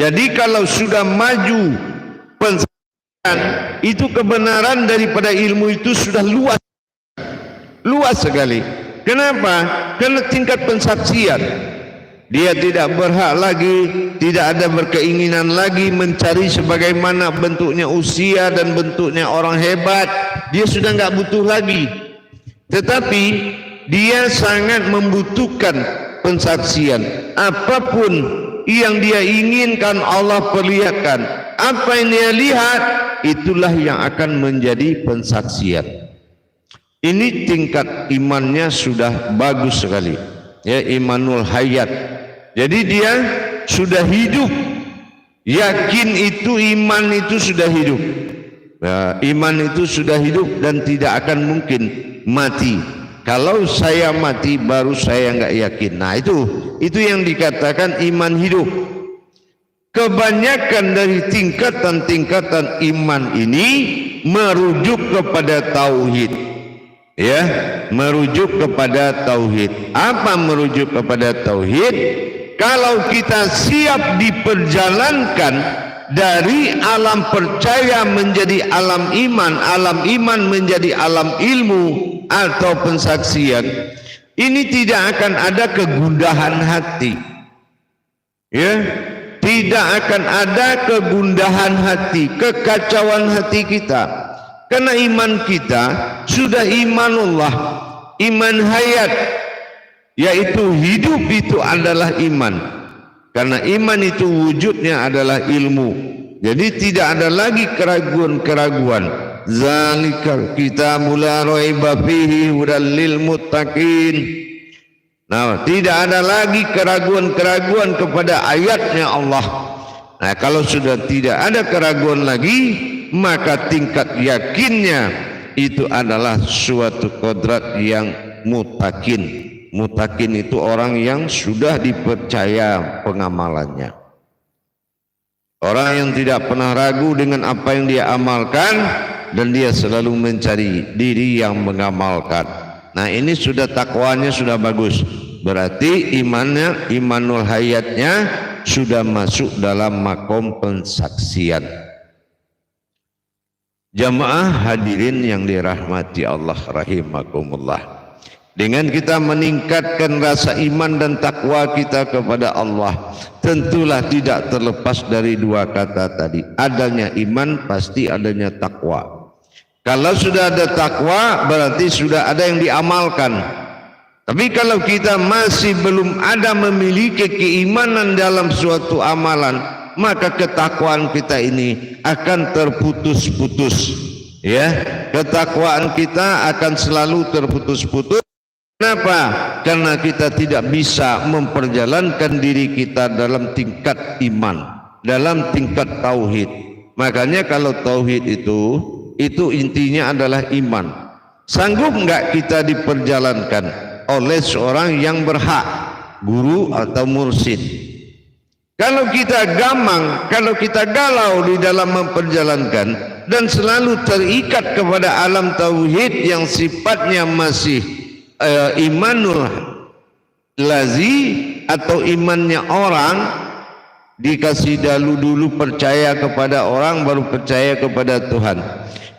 Jadi kalau sudah maju pensaksian, itu kebenaran daripada ilmu itu sudah luas sekali. Kenapa? Karena tingkat pensaksian, dia tidak berhak lagi, tidak ada berkeinginan lagi mencari sebagaimana bentuknya usia dan bentuknya orang hebat. Dia sudah nggak butuh lagi. Tetapi dia sangat membutuhkan pensaksian. Apapun yang dia inginkan Allah perlihatkan. Apa yang dia lihat, itulah yang akan menjadi pensaksian. Ini tingkat imannya sudah bagus sekali, ya, imanul hayat. Jadi dia sudah hidup, yakin itu iman itu sudah hidup, ya, iman itu sudah hidup dan tidak akan mungkin mati. Kalau saya mati baru saya nggak yakin. Nah, itu yang dikatakan iman hidup. Kebanyakan dari tingkatan-tingkatan iman ini merujuk kepada tauhid. Ya, merujuk kepada tauhid. Apa merujuk kepada tauhid? Kalau kita siap diperjalankan dari alam percaya menjadi alam iman menjadi alam ilmu, atau pensaksian, ini tidak akan ada kegundahan hati. Ya, tidak akan ada kegundahan hati, kekacauan hati kita. Karena iman kita sudah imanullah, iman hayat, yaitu hidup itu adalah iman. Karena iman itu wujudnya adalah ilmu. Jadi tidak ada lagi keraguan-keraguan. Zalikal kitabul la raiba fihi hudal lil muttaqin. Nah, tidak ada lagi keraguan-keraguan kepada ayatnya Allah. Nah, kalau sudah tidak ada keraguan lagi, maka tingkat yakinnya itu adalah suatu kodrat yang mutakin. Mutakin itu orang yang sudah dipercaya pengamalannya. Orang yang tidak pernah ragu dengan apa yang dia amalkan, dan dia selalu mencari diri yang mengamalkan. Nah, ini sudah takwanya sudah bagus. Berarti imannya, imanul hayatnya sudah masuk dalam makom pensaksian. Jamaah hadirin yang dirahmati Allah rahimakumullah. Dengan kita meningkatkan rasa iman dan takwa kita kepada Allah, tentulah tidak terlepas dari dua kata tadi. Adanya iman pasti adanya takwa. Kalau sudah ada takwa berarti sudah ada yang diamalkan. Tapi kalau kita masih belum ada memiliki keimanan dalam suatu amalan, maka ketakwaan kita ini akan terputus-putus. Ya, ketakwaan kita akan selalu terputus-putus. Kenapa? Karena kita tidak bisa memperjalankan diri kita dalam tingkat iman, dalam tingkat tauhid. Makanya kalau tauhid itu intinya adalah iman. Sanggup enggak kita diperjalankan oleh seorang yang berhak, guru atau mursyid? Kalau kita gamang, kalau kita galau di dalam memperjalankan dan selalu terikat kepada alam tauhid yang sifatnya masih imanul lazi atau imannya orang, dikasih dulu percaya kepada orang baru percaya kepada Tuhan.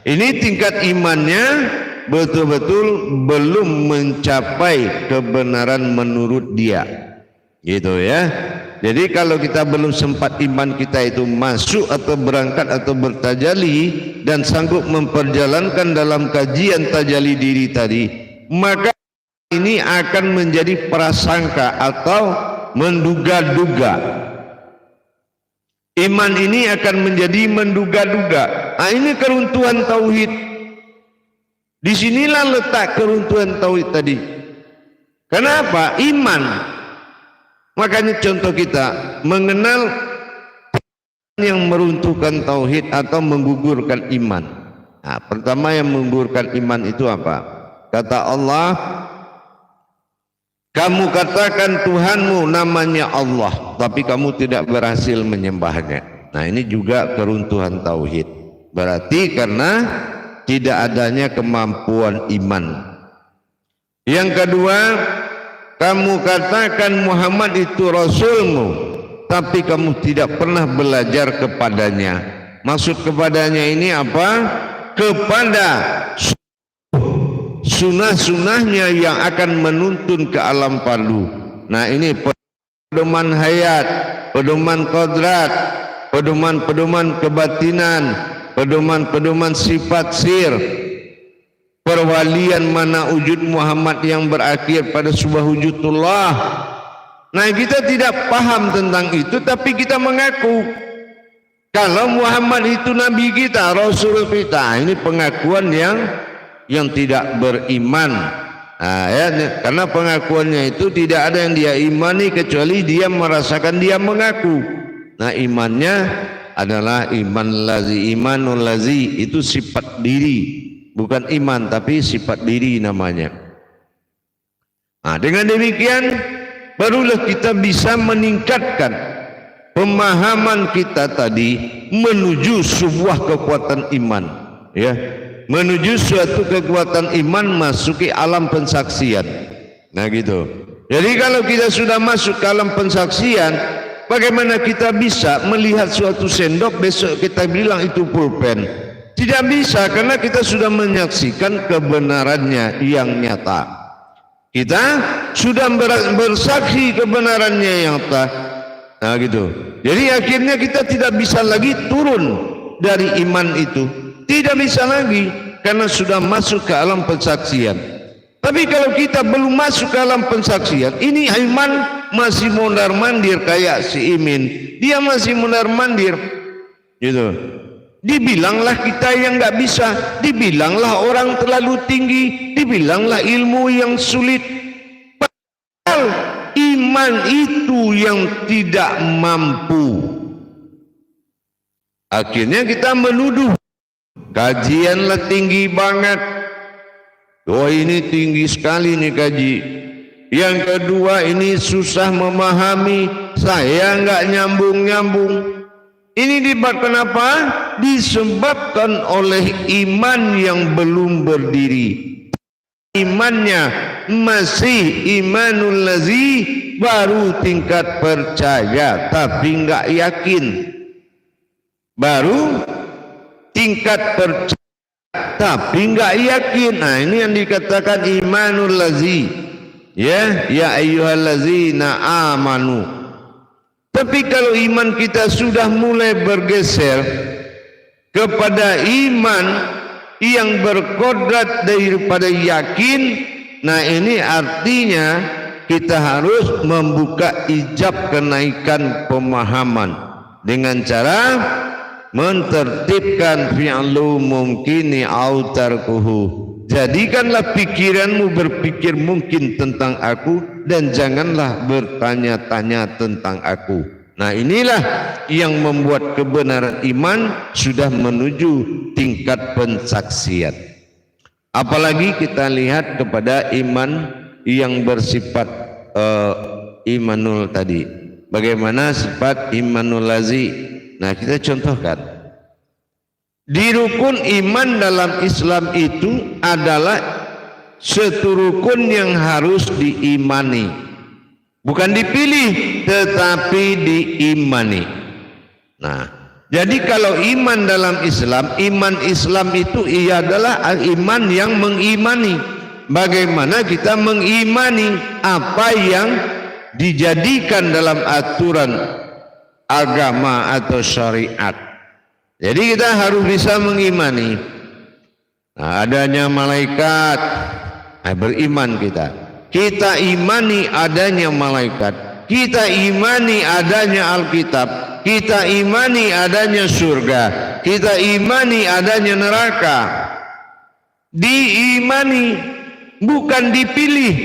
Ini tingkat imannya betul-betul belum mencapai kebenaran menurut dia, gitu ya. Jadi kalau kita belum sempat iman kita itu masuk atau berangkat atau bertajalli dan sanggup memperjalankan dalam kajian tajalli diri tadi, maka ini akan menjadi prasangka atau menduga-duga. Iman ini akan menjadi menduga-duga. Nah, ini keruntuhan tauhid. Disinilah letak keruntuhan tauhid tadi. Kenapa? Iman. Makanya contoh kita mengenal yang meruntuhkan tauhid atau menggugurkan iman. Nah, pertama yang menggugurkan iman itu apa? Kata Allah, kamu katakan Tuhanmu namanya Allah, tapi kamu tidak berhasil menyembahnya. Nah, ini juga keruntuhan tauhid. Berarti karena tidak adanya kemampuan iman. Yang kedua, kamu katakan Muhammad itu Rasulmu, tapi kamu tidak pernah belajar kepadanya. Maksud kepadanya ini apa? Kepada sunnah-sunnahnya yang akan menuntun ke alam palu. Nah, ini pedoman hayat, pedoman kodrat, pedoman-pedoman kebatinan, pedoman-pedoman sifat sir, perwalian mana wujud Muhammad yang berakhir pada sebuah wujudullah. Nah, kita tidak paham tentang itu, tapi kita mengaku kalau Muhammad itu Nabi kita, Rasul kita. Ini pengakuan yang tidak beriman. Nah, ya, karena pengakuannya itu tidak ada yang dia imani kecuali dia merasakan dia mengaku. Nah, imannya adalah imanul lazi, itu sifat diri, bukan iman tapi sifat diri namanya. Nah, dengan demikian barulah kita bisa meningkatkan pemahaman kita tadi menuju sebuah kekuatan iman, ya. Menuju suatu kekuatan iman masuki alam pensaksian. Nah, gitu. Jadi kalau kita sudah masuk ke alam pensaksian, bagaimana kita bisa melihat suatu sendok besok kita bilang itu pulpen? Tidak bisa, karena kita sudah menyaksikan kebenarannya yang nyata. Kita sudah bersaksi kebenarannya yang nyata. Nah gitu. Jadi akhirnya kita tidak bisa lagi turun dari iman itu. Tidak bisa lagi, karena sudah masuk ke alam pensaksian. Tapi kalau kita belum masuk ke alam pensaksian, ini iman masih mondar-mandir kayak si Imin. Dia masih mondar-mandir. Gitu. Dibilanglah kita yang nggak bisa, dibilanglah orang terlalu tinggi, dibilanglah ilmu yang sulit. Padahal iman itu yang tidak mampu. Akhirnya kita menuduh, kajianlah tinggi banget. Oh ini tinggi sekali nih kaji. Yang kedua ini susah memahami, saya nggak nyambung-nyambung. Ini disebabkan apa? Disebabkan oleh iman yang belum berdiri. Imannya masih imanul lazi, baru tingkat percaya tapi nggak yakin. Baru tingkat percaya tapi nggak yakin. Nah ini yang dikatakan imanul lazi. Ya ayyuhallazina amanu. Tapi kalau iman kita sudah mulai bergeser kepada iman yang berkodrat daripada yakin, nah ini artinya kita harus membuka ijab kenaikan pemahaman dengan cara mentertibkan fi'lu mumkini au tarkuhu. Jadikanlah pikiranmu berpikir mungkin tentang aku dan janganlah bertanya-tanya tentang aku. Nah inilah yang membuat kebenaran iman sudah menuju tingkat pensaksian. Apalagi kita lihat kepada iman yang bersifat imanul tadi. Bagaimana sifat imanul lazi? Nah kita contohkan. Di rukun iman dalam Islam itu adalah satu rukun yang harus diimani. Bukan dipilih, tetapi diimani. Nah, jadi kalau iman dalam Islam, iman Islam itu ia adalah iman yang mengimani. Bagaimana kita mengimani apa yang dijadikan dalam aturan agama atau syariat. Jadi kita harus bisa mengimani adanya malaikat, beriman kita. Kita imani adanya malaikat, kita imani adanya Alkitab, kita imani adanya surga, kita imani adanya neraka. Diimani, bukan dipilih.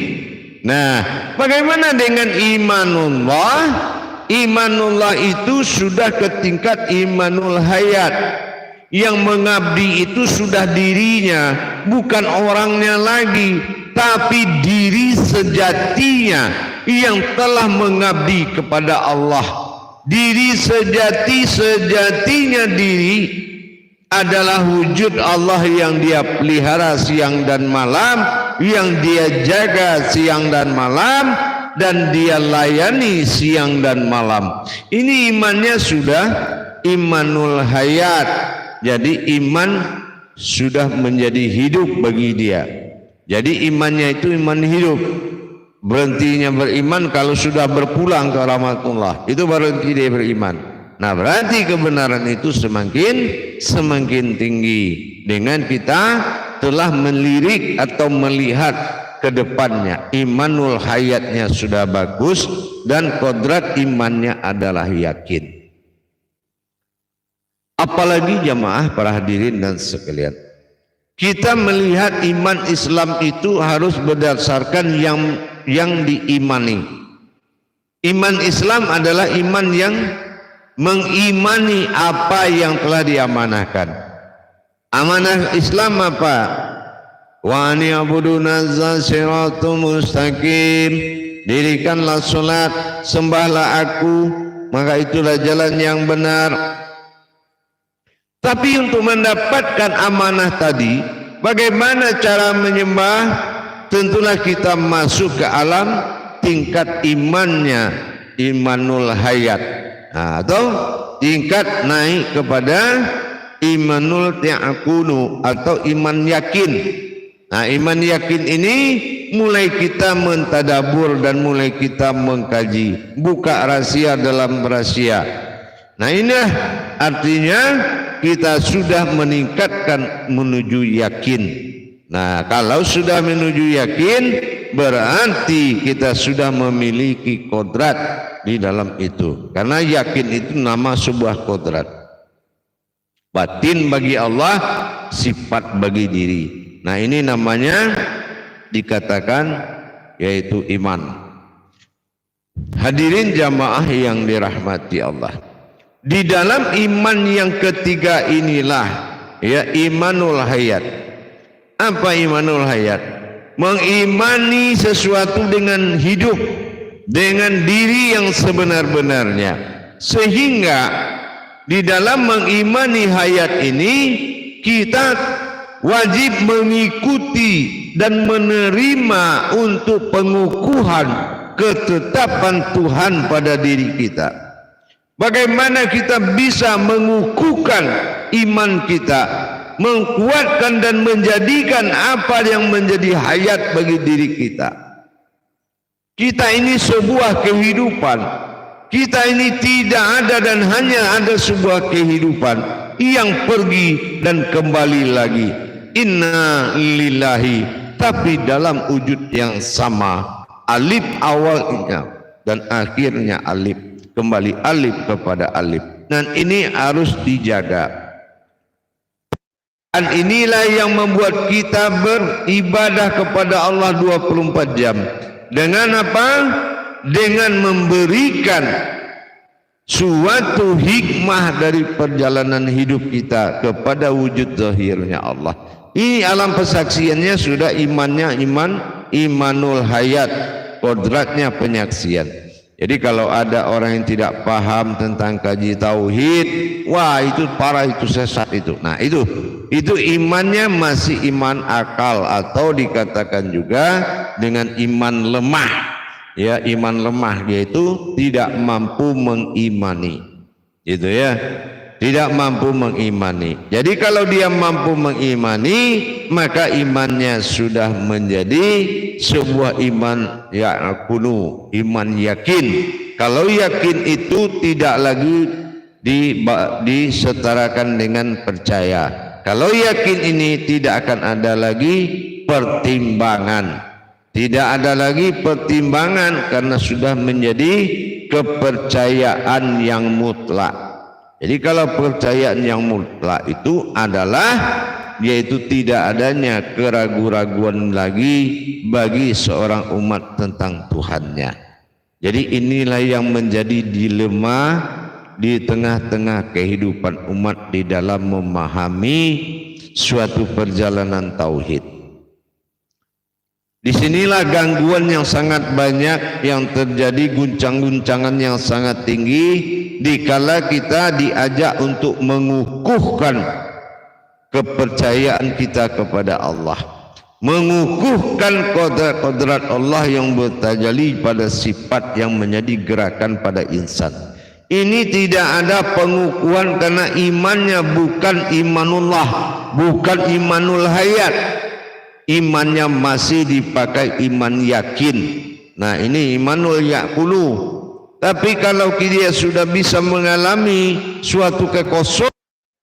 Nah, bagaimana dengan imanullah? Imanullah itu sudah ke tingkat imanul hayat. Yang mengabdi itu sudah dirinya, bukan orangnya lagi, tapi diri sejatinya yang telah mengabdi kepada Allah. Diri sejatinya diri adalah wujud Allah yang dia pelihara siang dan malam, yang dia jaga siang dan malam, dan dia layani siang dan malam. Ini imannya sudah imanul hayat. Jadi iman sudah menjadi hidup bagi dia. Jadi imannya itu iman hidup. Berhentinya beriman kalau sudah berpulang ke rahmatullah, itu berhenti dia beriman. Nah berarti kebenaran itu semakin tinggi dengan kita telah melirik atau melihat ke depannya. Imanul hayatnya sudah bagus dan kodrat imannya adalah yakin. Apalagi jamaah para hadirin dan sekalian, kita melihat iman Islam itu harus berdasarkan yang diimani. Iman Islam adalah iman yang mengimani apa yang telah diamanahkan. Amanah Islam apa? Wa ni'buduna siratal mustaqim. Dirikanlah salat, sembahlah aku, maka itulah jalan yang benar. Tapi untuk mendapatkan amanah tadi, bagaimana cara menyembah? Tentulah kita masuk ke alam tingkat imannya, imanul hayat, atau tingkat naik kepada imanul ta'akunu atau iman yakin. Nah, iman yakin ini mulai kita mentadabur dan mulai kita mengkaji, buka rahasia dalam rahasia. Nah, inilah artinya kita sudah meningkatkan menuju yakin. Nah, kalau sudah menuju yakin berarti kita sudah memiliki kodrat di dalam itu. Karena yakin itu nama sebuah kodrat. Batin bagi Allah, sifat bagi diri. Nah, ini namanya dikatakan yaitu iman. Hadirin jamaah yang dirahmati Allah. Di dalam iman yang ketiga inilah ya imanul hayat. Apa imanul hayat? Mengimani sesuatu dengan hidup, dengan diri yang sebenar-benarnya. Sehingga di dalam mengimani hayat ini kita wajib mengikuti dan menerima untuk pengukuhan ketetapan Tuhan pada diri kita. Bagaimana kita bisa mengukuhkan iman kita, menguatkan dan menjadikan apa yang menjadi hayat bagi diri kita. Kita ini sebuah kehidupan. Kita ini tidak ada dan hanya ada sebuah kehidupan yang pergi dan kembali lagi. Inna lillahi, tapi dalam wujud yang sama, alif awalnya dan akhirnya alif, kembali alif kepada alif. Dan ini harus dijaga. Dan inilah yang membuat kita beribadah kepada Allah 24 jam. Dengan apa? Dengan memberikan suatu hikmah dari perjalanan hidup kita kepada wujud zahirnya Allah. Ini alam persaksiannya sudah imannya imanul hayat, kodratnya penyaksian. Jadi kalau ada orang yang tidak paham tentang kaji tauhid, wah itu parah, itu sesat itu. Nah itu imannya masih iman akal atau dikatakan juga dengan iman lemah. Ya, iman lemah yaitu tidak mampu mengimani. Gitu ya. Tidak mampu mengimani. Jadi kalau dia mampu mengimani, maka imannya sudah menjadi sebuah iman yakunu, iman yakin. Kalau yakin itu tidak lagi disetarakan dengan percaya. Kalau yakin ini tidak akan ada lagi pertimbangan. Tidak ada lagi pertimbangan karena sudah menjadi kepercayaan yang mutlak. Jadi kalau percayaan yang mutlak itu adalah yaitu tidak adanya keraguan-raguan lagi bagi seorang umat tentang Tuhannya. Jadi inilah yang menjadi dilema di tengah-tengah kehidupan umat di dalam memahami suatu perjalanan tauhid. Disinilah gangguan yang sangat banyak yang terjadi, guncang-guncangan yang sangat tinggi dikala kita diajak untuk mengukuhkan kepercayaan kita kepada Allah, mengukuhkan kodrat Allah yang bertajalli pada sifat yang menjadi gerakan pada insan. Ini tidak ada pengukuhan karena imannya bukan imanullah, bukan imanul hayat. Imannya masih dipakai iman yakin. Nah ini imanul yakulu. Tapi kalau dia sudah bisa mengalami suatu kekosongan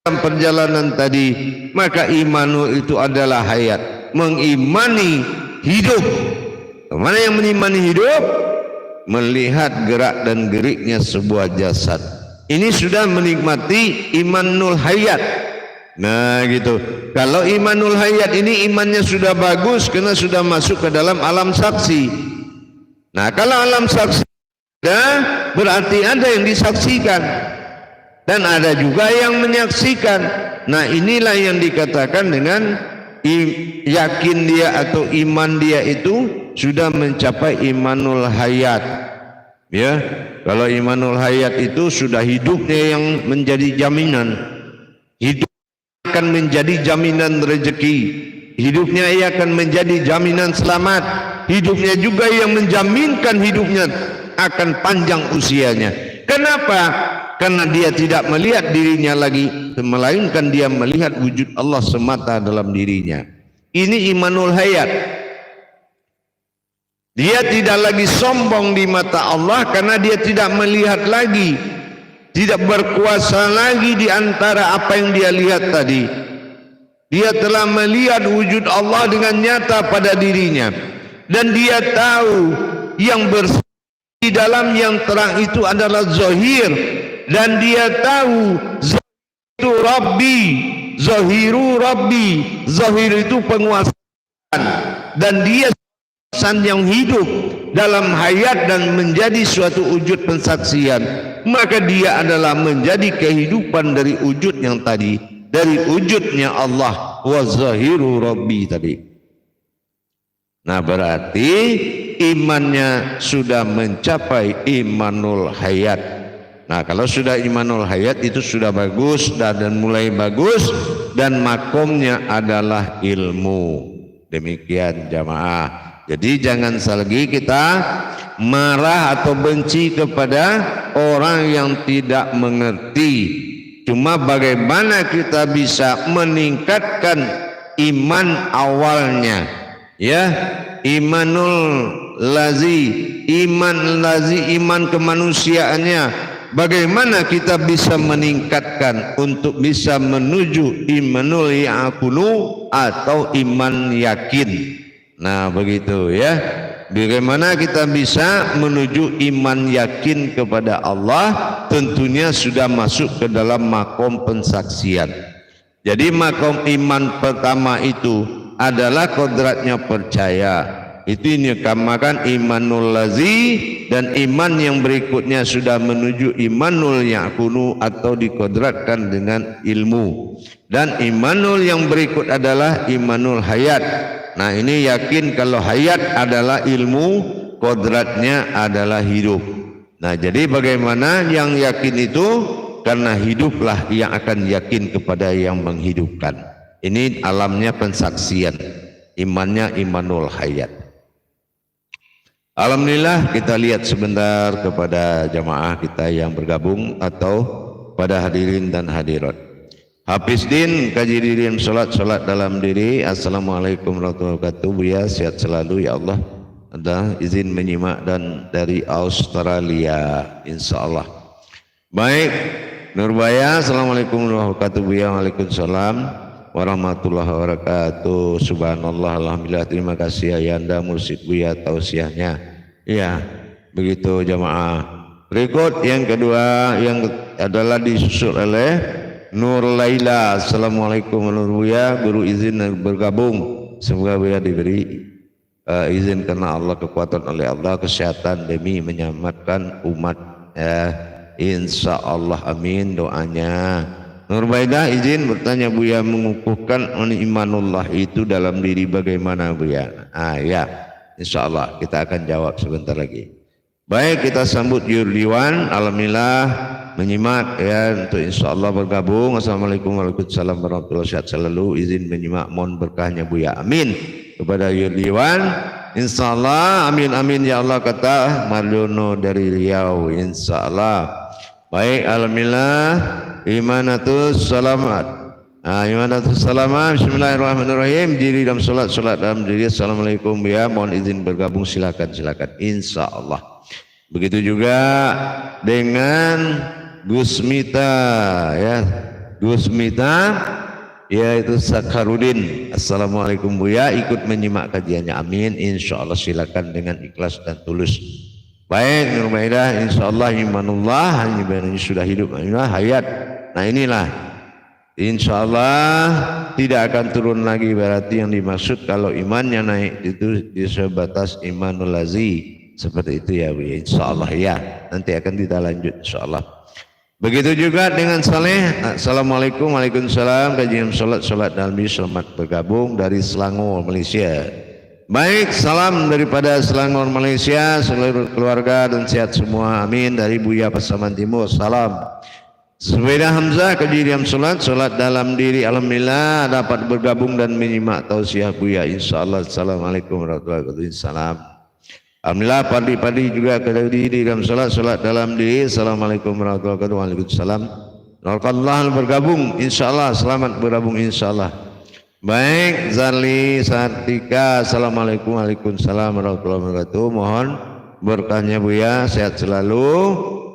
dalam perjalanan tadi, maka imanul itu adalah hayat, mengimani hidup. Mana yang mengimani hidup? Melihat gerak dan geriknya sebuah jasad. Ini sudah menikmati imanul hayat. Nah gitu. Kalau imanul hayat ini imannya sudah bagus karena sudah masuk ke dalam alam saksi. Nah kalau alam saksi ada, berarti ada yang disaksikan dan ada juga yang menyaksikan. Nah inilah yang dikatakan dengan yakin dia atau iman dia itu sudah mencapai imanul hayat. Ya, kalau imanul hayat itu sudah hidupnya yang menjadi jaminan. Hidup akan menjadi jaminan rezeki, hidupnya ia akan menjadi jaminan selamat, hidupnya juga yang menjaminkan hidupnya akan panjang usianya. Kenapa? karena dia tidak melihat dirinya lagi, melainkan dia melihat wujud Allah semata dalam dirinya. Ini imanul hayat. Dia tidak lagi sombong di mata Allah karena dia tidak melihat lagi, tidak berkuasa lagi di antara apa yang dia lihat tadi. Dia telah melihat wujud Allah dengan nyata pada dirinya, dan dia tahu yang bersih di dalam yang terang itu adalah zahir, dan dia tahu zahir itu Rabbi, zahiru Rabbi, zahir itu penguasaan, dan dia yang hidup dalam hayat dan menjadi suatu wujud pensaksian, maka dia adalah menjadi kehidupan dari wujud yang tadi, dari wujudnya Allah wa zahiru Rabbi tadi. Nah, berarti imannya sudah mencapai imanul hayat. Nah, kalau sudah imanul hayat itu sudah bagus dan mulai bagus, dan makomnya adalah ilmu. Demikian jamaah. Jadi jangan lagi kita marah atau benci kepada orang yang tidak mengerti. Cuma bagaimana kita bisa meningkatkan iman awalnya, ya, imanul lazi, iman kemanusiaannya. Bagaimana kita bisa meningkatkan untuk bisa menuju imanul yaqulu atau iman yakin. Nah, begitu ya. Bagaimana kita bisa menuju iman yakin kepada Allah? Tentunya sudah masuk ke dalam makom pensaksian. Jadi makom iman pertama itu adalah kodratnya percaya. Itu dinamakan imanul lazi, dan iman yang berikutnya sudah menuju imanul yakunu atau dikodratkan dengan ilmu. Dan imanul yang berikut adalah imanul hayat. Nah, ini yakin kalau hayat adalah ilmu, kodratnya adalah hidup. Nah, jadi bagaimana yang yakin itu? Karena hiduplah yang akan yakin kepada yang menghidupkan. Ini alamnya pensaksian, imannya imanul hayat. Alhamdulillah, kita lihat sebentar kepada jamaah kita yang bergabung atau pada hadirin dan hadirat. Hafiz Din, kaji diri dan solat dalam diri. Assalamualaikum warahmatullahi wabarakatuh. Buya, sehat selalu ya Allah. Ada izin menyimak dan dari Australia, insyaallah. Baik, Nurbaya, assalamualaikum warahmatullahi wabarakatuh. Buya, waalaikumsalam warahmatullahi wabarakatuh. Subhanallah, alhamdulillah, terima kasih ayanda mursyid Buya tausiahnya. Ya, begitu jamaah. Berikut yang kedua yang adalah disusul oleh Nur Laila. Assalamualaikum warahmatullahi wabarakatuh. Guru izin bergabung. Semoga Buya diberi izin karena Allah, kekuatan oleh Allah, kesehatan demi menyelamatkan umat. Insya Allah, amin doanya. Nur Baidah izin bertanya Buya, mengukuhkan imanullah itu dalam diri bagaimana Buya? Ya, insya Allah kita akan jawab sebentar lagi. Baik, kita sambut Yurdiwan. Alhamdulillah menyimak ya, untuk insya Allah bergabung. Assalamualaikum warahmatullahi wabarakatuh. Sehat selalu, izin menyimak, mohon berkahnya Buya, amin. Kepada Yurdiwan, insya Allah, amin amin ya Allah, kata Mardono dari Riau, insya Allah. Baik, alhamdulillah. Imanatus salamat. Imanatus salamat. Bismillahirrahmanirrahim. Diri dalam solat dalam diri. Assalamualaikum ya. Mohon izin bergabung, silakan. Insya Allah. Begitu juga dengan Gus Mita ya. Gus Mita yaitu Sakharudin. Assalamualaikum Buya, ikut menyimak kajiannya, amin. Insya Allah, silakan dengan ikhlas dan tulus. Baik, Nur Maidah, insya Allah imanullah, ini sudah hidup, hayat. Nah, inilah insya Allah tidak akan turun lagi. Berarti yang dimaksud kalau imannya naik itu di sebatas imanul lazi, seperti itu ya Bu, insya Allah ya. Nanti akan kita lanjut insya Allah. Begitu juga dengan Saleh. Assalamualaikum, waalaikumsalam. Kajian solat dalmi, selamat bergabung dari Selangor, Malaysia. Baik, salam daripada Selangor, Malaysia, seluruh keluarga dan sehat semua, amin. Dari Buya Pasaman Timur, salam. Sepeda Hamzah, kajian solat dalam diri, alhamdulillah dapat bergabung dan menyimak tausiah Buya, insya Allah. Assalamualaikum warahmatullahi wabarakatuh. Salam. Alhamdulillah padi-padi juga berdiri dalam salat dalam diri. Assalamualaikum warahmatullahi wabarakatuh. Waalaikumsalam. Alhamdulillah bergabung, insyaallah selamat bergabung insyaallah. Baik, Zarli Sartika, assalamualaikum waalaikumsalam warahmatullahi wabarakatuh. Mohon berkahnya Buya, sehat selalu.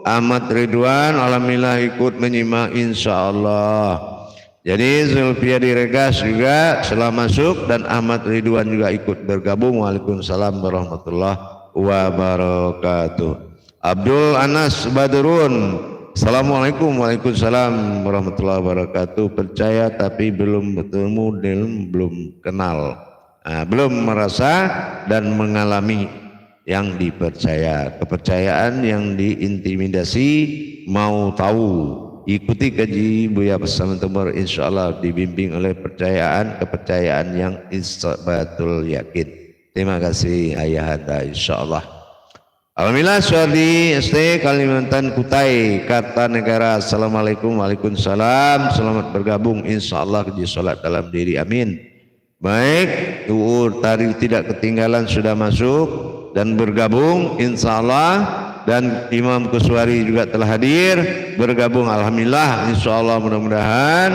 Ahmad Ridwan, alhamdulillah ikut menyimak insyaallah. Jadi Zulfia Diregas juga setelah masuk dan Ahmad Ridwan juga ikut bergabung. Waalaikumsalam warahmatullahi wabarakatuh. Abdul Anas Badrun, assalamualaikum. Waalaikumsalam warahmatullahi wabarakatuh. Percaya tapi belum bertemu dan belum kenal, belum merasa dan mengalami yang dipercaya. Kepercayaan yang diintimidasi mau tahu. Ikuti kaji Buya Pesantren Tembur, insyaallah dibimbing oleh kepercayaan yang isbatul yakin. Terima kasih ayahanda insyaallah. Alhamdulillah Suadi ST Kalimantan Kutai Kartanegara. Assalamualaikum. Waalaikumsalam. Selamat bergabung insyaallah kaji salat dalam diri. Amin. Baik, tadi tidak ketinggalan sudah masuk dan bergabung insyaallah. Dan Imam Kuswari juga telah hadir bergabung, alhamdulillah insyaallah. Mudah-mudahan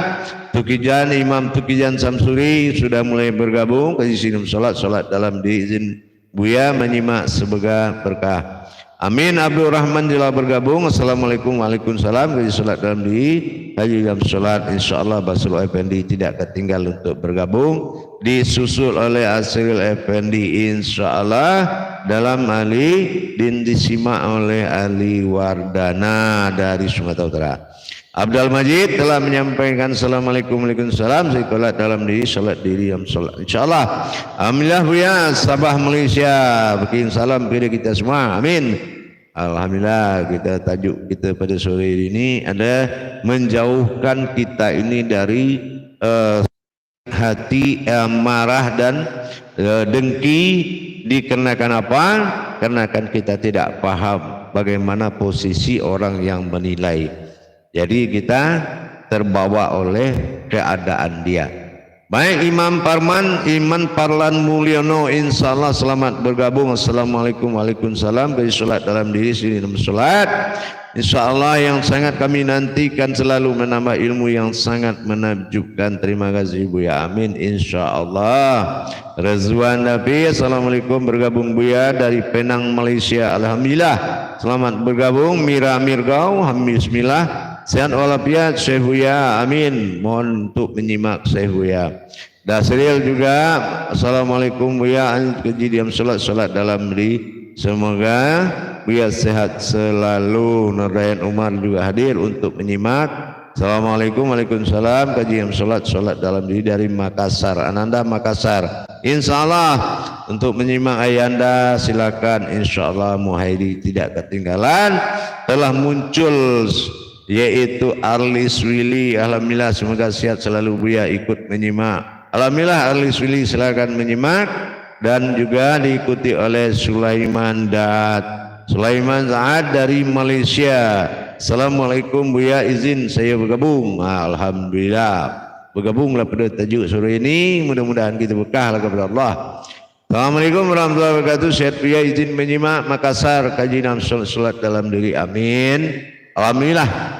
Imam Tukijan Samsuri sudah mulai bergabung ke sini salat dalam diizin Buya menyimak sebagai berkah. Amin. Abdul Rahman telah bergabung. Assalamualaikum. Waalaikumsalam. Kaji salat dalam di haji dalam salat insyaallah. Basul Effendi tidak ketinggal untuk bergabung, disusul oleh Asril Effendi insyaallah dalam Ali dan disimak oleh Ali Wardana dari Sumatera Utara. Abdul Majid telah menyampaikan assalamualaikum. Waalaikumsalam. Saya dalam diri salat diri yang salat insyaallah. Alhamdulillah Buya Sabah Malaysia bikin salam kepada kita semua. Amin. Alhamdulillah, kita tajuk kita pada sore ini ada menjauhkan kita ini dari hati marah dan dengki. Dikarenakan apa? Karena kan kita tidak paham bagaimana posisi orang yang menilai. Jadi kita terbawa oleh keadaan dia. Baik, Imam Parlan Mulyono insyaallah selamat bergabung. Assalamualaikum. Waalaikumsalam. Kaji salat dalam diri sini dalam salat insyaallah yang sangat kami nantikan, selalu menambah ilmu yang sangat menakjubkan. Terima kasih Buya. Amin insyaallah. Rezwan Nabi, assalamualaikum, bergabung Buya dari Penang Malaysia. Alhamdulillah selamat bergabung. Mira Mirgau, bismillah. Sehat walafiat Syekh Buya. Amin. Mohon untuk menyimak Syekh Buya. Dasril juga assalamualaikum Buya. Kejadian salat dalam diri. Semoga Buya sehat selalu. Nurdayan Umar juga hadir untuk menyimak. Assalamualaikum. Waalaikumsalam. Kajian salat dalam diri dari Makassar. Ananda Makassar. Insyaallah untuk menyimak ayanda silakan. Insyaallah Muhairi tidak ketinggalan. Telah muncul yaitu Arlis Willy. Alhamdulillah semoga sehat selalu Buya ikut menyimak. Alhamdulillah Arlis Willy silakan menyimak. Dan juga diikuti oleh Sulaiman Saad dari Malaysia. Assalamualaikum Buya, izin saya bergabung. Alhamdulillah bergabunglah pada tajuk sore ini. Mudah-mudahan kita berkahlah kepada Allah. Assalamualaikum warahmatullahi wabarakatuh. Syed Buya izin menyimak Makassar kaji dalam salat dalam diri. Amin. Alhamdulillah.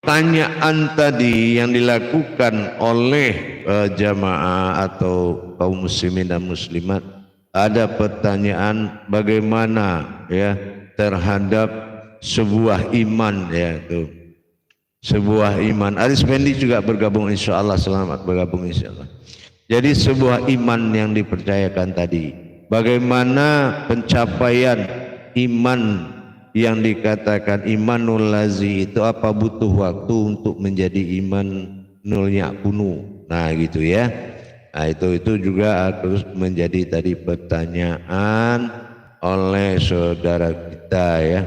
Pertanyaan tadi yang dilakukan oleh jamaah atau kaum muslimin dan muslimat, ada pertanyaan bagaimana ya terhadap sebuah iman, ya itu sebuah iman. Aris Fendi juga bergabung insyaallah, selamat bergabung insyaallah. Jadi sebuah iman yang dipercayakan tadi, bagaimana pencapaian iman yang dikatakan imanul lazi itu, apa butuh waktu untuk menjadi iman nulnya kuno. Nah gitu ya. Nah itu juga harus menjadi tadi pertanyaan oleh saudara kita ya,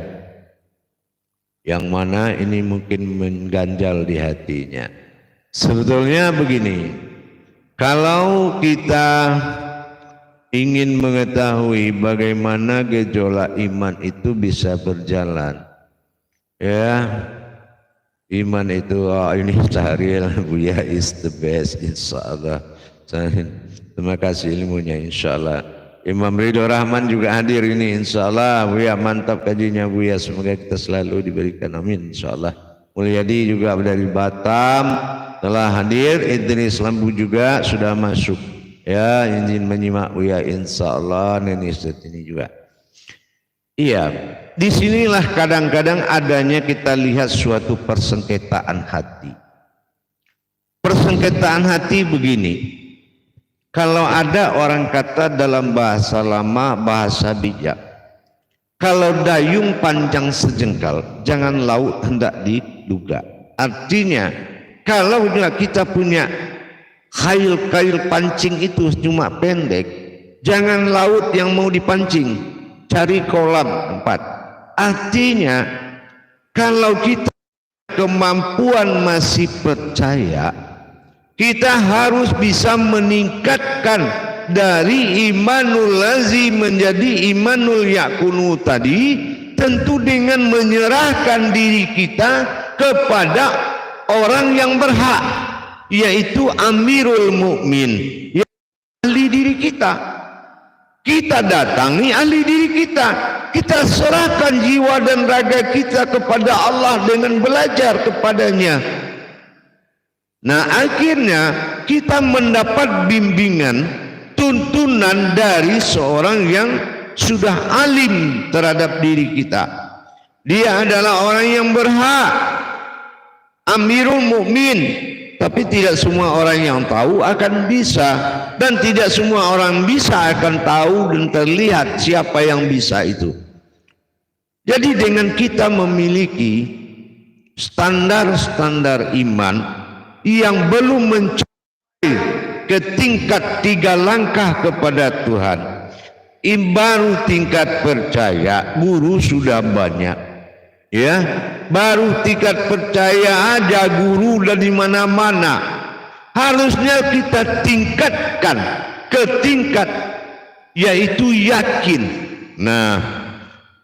yang mana ini mungkin mengganjal di hatinya. Sebetulnya begini, kalau kita ingin mengetahui bagaimana gejolak iman itu bisa berjalan, ya iman itu ini Tahril Buya is the best insyaallah. Terima kasih ilmunya insyaallah. Imam Ridho Rahman juga hadir ini, insyaallah. Buya mantap kajinya Buya, semoga kita selalu diberikan, amin insyaallah. Mulyadi juga dari Batam telah hadir. Idris Lambu juga sudah masuk. Ya, izin menyimak Buya insyaallah. Nenek ini juga. Iya, disinilah kadang-kadang adanya kita lihat suatu persengketaan hati. Persengketaan hati begini, kalau ada orang kata dalam bahasa lama, bahasa bijak, kalau dayung panjang sejengkal, jangan laut hendak diduga. Artinya, kalau kita punya kail pancing itu cuma pendek, jangan laut yang mau dipancing. Cari kolam tempat. Artinya kalau kita kemampuan masih percaya, kita harus bisa meningkatkan dari imanul lazi menjadi imanul yakunu tadi, tentu dengan menyerahkan diri kita kepada orang yang berhak, yaitu Amirul Mukmin, yang ahli diri kita. Kita datangi ahli diri kita, kita serahkan jiwa dan raga kita kepada Allah dengan belajar kepadanya. Nah, akhirnya kita mendapat bimbingan, tuntunan dari seorang yang sudah alim terhadap diri kita. Dia adalah orang yang berhak, Amirul Mukmin. Tapi tidak semua orang yang tahu akan bisa, dan tidak semua orang bisa akan tahu dan terlihat siapa yang bisa itu. Jadi dengan kita memiliki standar-standar iman yang belum mencapai ke tingkat 3 langkah kepada Tuhan, baru tingkat percaya, guru sudah banyak. Ya, baru tingkat percaya aja guru dari mana-mana. Harusnya kita tingkatkan ke tingkat yaitu yakin. Nah,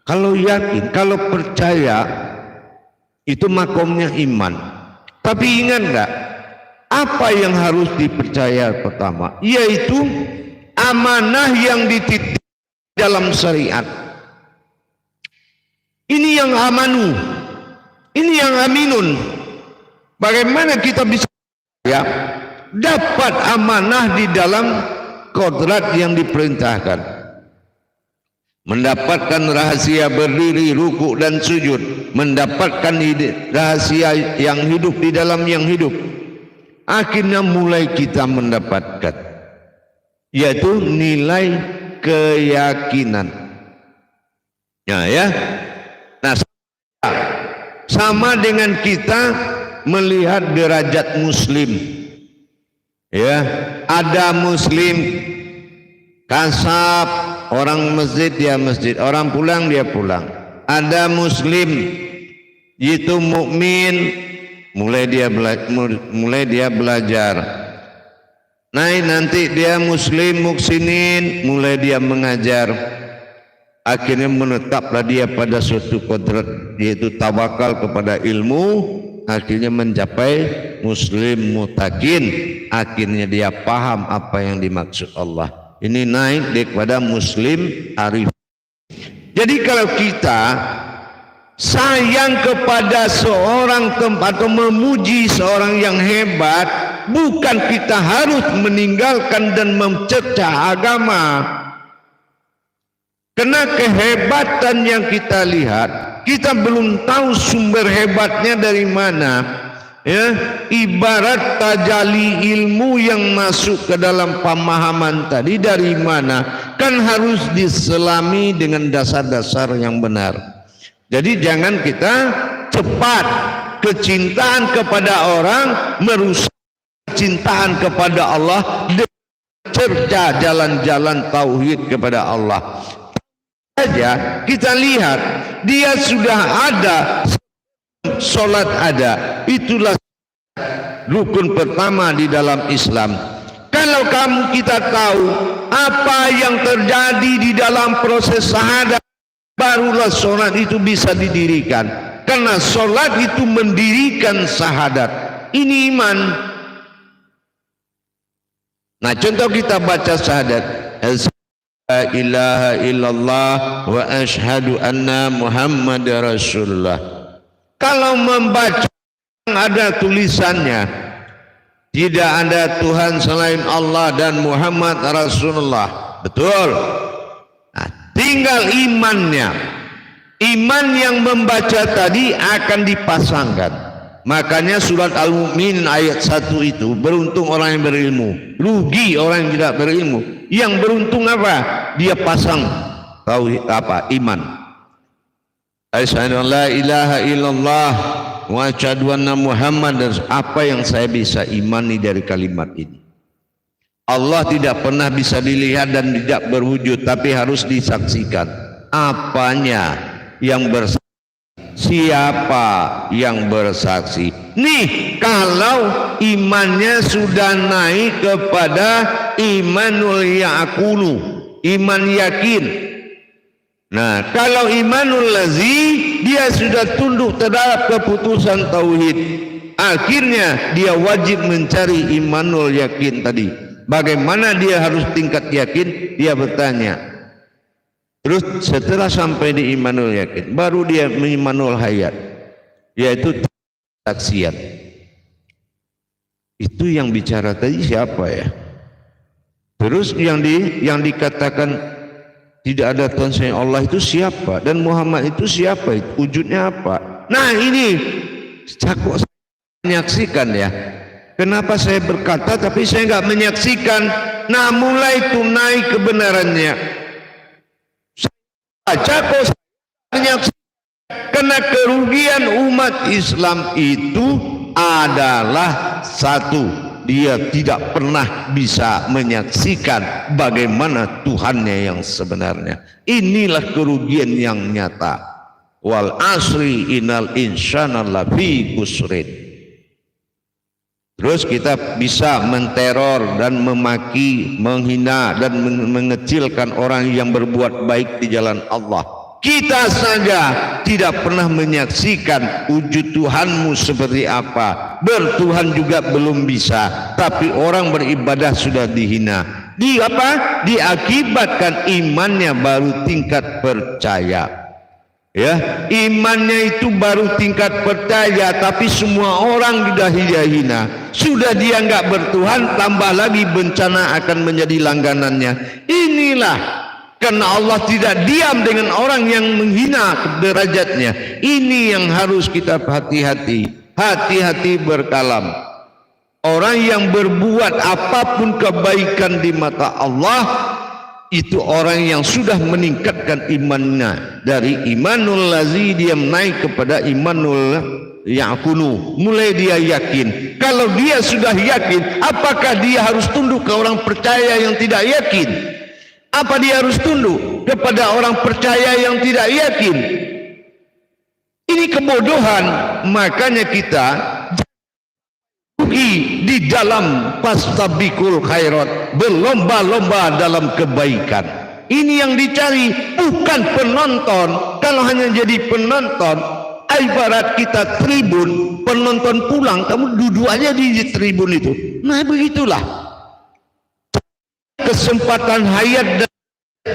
kalau yakin, kalau percaya itu makomnya iman. Tapi ingat enggak, apa yang harus dipercaya pertama? Yaitu amanah yang dititipkan dalam syariat. Ini yang amanu, ini yang aminun. Bagaimana kita bisa ya dapat amanah di dalam kodrat yang diperintahkan, mendapatkan rahasia berdiri, ruku dan sujud, mendapatkan rahasia yang hidup di dalam yang hidup. Akhirnya mulai kita mendapatkan, yaitu nilai keyakinan. Ya. Nah, sama dengan kita melihat derajat muslim. Ya, ada muslim kasab, orang masjid dia masjid, orang pulang dia pulang. Ada muslim itu mukmin, mulai dia belajar. Nah, nanti dia muslim muksinin, mulai dia mengajar. Akhirnya menetaplah dia pada suatu kodrat, yaitu tawakal kepada ilmu. Akhirnya mencapai muslim mutakin. Akhirnya dia paham apa yang dimaksud Allah. Ini naik kepada muslim arif. Jadi kalau kita sayang kepada seorang atau memuji seorang yang hebat, bukan kita harus meninggalkan dan mencercah agama. Karena kehebatan yang kita lihat, kita belum tahu sumber hebatnya dari mana. Ya, ibarat tajali ilmu yang masuk ke dalam pemahaman tadi dari mana, kan harus diselami dengan dasar-dasar yang benar. Jadi jangan kita cepat kecintaan kepada orang merusak kecintaan kepada Allah dengan cerca jalan-jalan tauhid kepada Allah. Saja kita lihat dia sudah ada, sholat ada, itulah rukun pertama di dalam Islam. Kalau kita tahu apa yang terjadi di dalam proses syahadat, barulah sholat itu bisa didirikan. Karena sholat itu mendirikan syahadat. Ini iman. Nah, contoh kita baca syahadat. la ilaha illallah wa ashhadu anna Muhammad Rasulullah. Kalau membaca ada tulisannya tidak ada Tuhan selain Allah dan Muhammad Rasulullah, betul. Nah, tinggal imannya. Iman yang membaca tadi akan dipasangkan. Makanya surat Al-Mu'min ayat 1 itu, beruntung orang yang berilmu, rugi orang yang tidak berilmu. Yang beruntung apa? Dia pasang tauhid apa? Iman. Asyhadu an la ilaha illallah wa asyhadu anna Muhammad. Apa yang saya bisa imani dari kalimat ini? Allah tidak pernah bisa dilihat dan tidak berwujud, tapi harus disaksikan. Apanya yang bersaksi? Siapa yang bersaksi? Nih, kalau imannya sudah naik kepada imanul yaqulu, iman yakin. Nah, kalau imanul lazi, dia sudah tunduk terhadap keputusan tauhid. Akhirnya dia wajib mencari imanul yakin tadi. Bagaimana dia harus tingkat yakin? Dia bertanya. Terus setelah sampai di imanul yakin, baru dia imanul hayat, yaitu kesaksian. Itu yang bicara tadi siapa ya? Terus yang dikatakan tidak ada Tuhan selain Allah itu siapa? Dan Muhammad itu siapa? Wujudnya apa? Nah ini saya menyaksikan ya. Kenapa saya berkata tapi saya nggak menyaksikan? Nah mulai tunai kebenarannya. Baca kok menyaksikan. Karena kerugian umat Islam itu adalah satu, dia tidak pernah bisa menyaksikan bagaimana Tuhannya yang sebenarnya. Inilah kerugian yang nyata. Wal asri innal insana lafi khusrin. Terus kita bisa menteror dan memaki, menghina dan mengecilkan orang yang berbuat baik di jalan Allah. Kita saja tidak pernah menyaksikan wujud Tuhanmu seperti apa. Bertuhan juga belum bisa. Tapi orang beribadah sudah dihina. Di apa? Diakibatkan imannya baru tingkat percaya. Ya, imannya itu baru tingkat percaya, tapi semua orang sudah dia hina. Sudah dia enggak bertuhan, tambah lagi bencana akan menjadi langganannya. Inilah karena Allah tidak diam dengan orang yang menghina derajatnya. Ini yang harus kita hati-hati. Hati-hati berkalam. Orang yang berbuat apapun kebaikan di mata Allah, itu orang yang sudah meningkatkan imannya. Dari imanul lazi dia naik kepada imanul yaqulu. Mulai dia yakin. Kalau dia sudah yakin, apakah dia harus tunduk ke orang percaya yang tidak yakin? Apa dia harus tunduk kepada orang percaya yang tidak yakin? Ini kebodohan. Makanya kita di dalam fastabiqul khairat, berlomba-lomba dalam kebaikan. Ini yang dicari, bukan penonton. Kalau hanya jadi penonton, ibarat kita tribun, penonton pulang, kamu duduk aja di tribun itu. Nah begitulah kesempatan hayat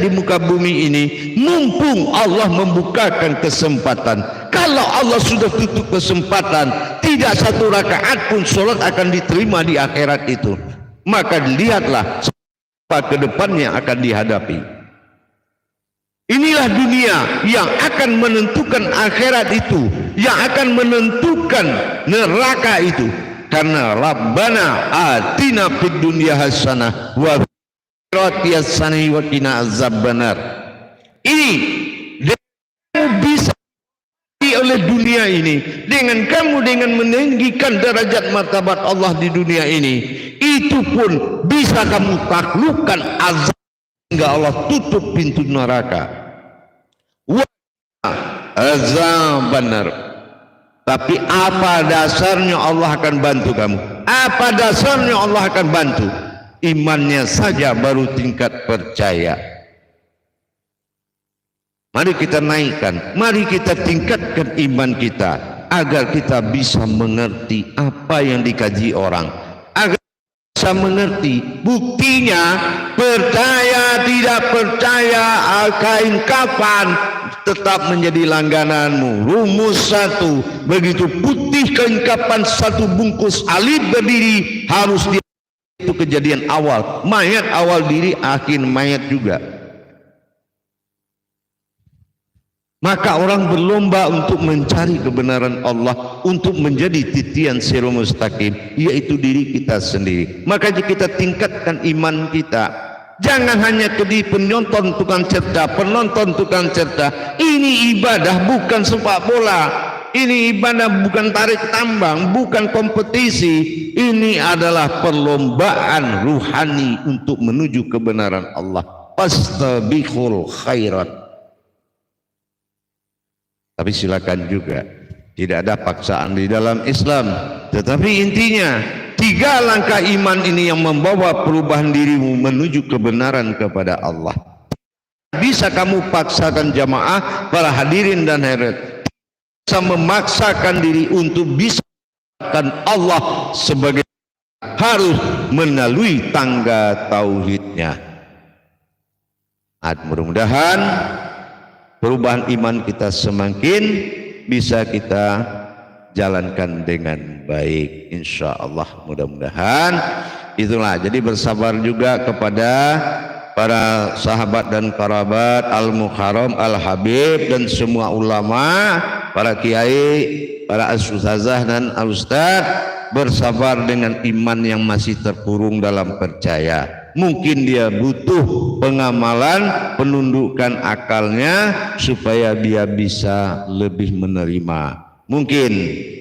di muka bumi ini, mumpung Allah membukakan kesempatan. Kalau Allah sudah tutup kesempatan, tidak satu rakaat pun sholat akan diterima di akhirat itu. Maka lihatlah apa ke depannya akan dihadapi. Inilah dunia yang akan menentukan akhirat itu, yang akan menentukan neraka itu. Karena Rabbana atina fid dunya hasanah wa Rotiyasani wa qina azabbanar. Ini kamu bisa oleh dunia ini, dengan kamu dengan meninggikan derajat martabat Allah di dunia ini, itu pun bisa kamu taklukkan azab hingga Allah tutup pintu neraka. Wa azabbanar. Tapi apa dasarnya Allah akan bantu kamu? Apa dasarnya Allah akan bantu? Imannya saja baru tingkat percaya. Mari kita naikkan, mari kita tingkatkan iman kita agar kita bisa mengerti apa yang dikaji orang, agar bisa mengerti. Buktinya percaya tidak percaya kain kafan tetap menjadi langgananmu. Rumus satu, begitu putih kain kafan satu bungkus alif berdiri, harus dia itu kejadian awal. Mayat awal diri, akhir mayat juga. Maka orang berlomba untuk mencari kebenaran Allah, untuk menjadi titian siratal mustaqim, yaitu diri kita sendiri. Maka kita tingkatkan iman kita. Jangan hanya jadi penonton tukang cerita, penonton tukang cerita. Ini ibadah bukan sepak bola. Ini ibadah bukan tarik tambang, bukan kompetisi. Ini adalah perlombaan ruhani untuk menuju kebenaran Allah. Fastabiqul khairat. Tapi silakan juga, tidak ada paksaan di dalam Islam. Tetapi intinya 3 langkah iman ini yang membawa perubahan dirimu menuju kebenaran kepada Allah. Bisa kamu paksakan jamaah, para hadirin dan hadirat, bisa memaksakan diri untuk bisa mengatakan Allah sebagai, harus melalui tangga tauhidnya. Mudah-mudahan perubahan iman kita semakin bisa kita jalankan dengan baik, insya Allah. Mudah-mudahan itulah. Jadi bersabar juga kepada para sahabat dan kerabat Al-Muharram, Al-Habib, dan semua ulama, para kiai, para ustazah dan al-ustaz. Bersabar dengan iman yang masih terkurung dalam percaya. Mungkin dia butuh pengamalan, penundukan akalnya supaya dia bisa lebih menerima. Mungkin,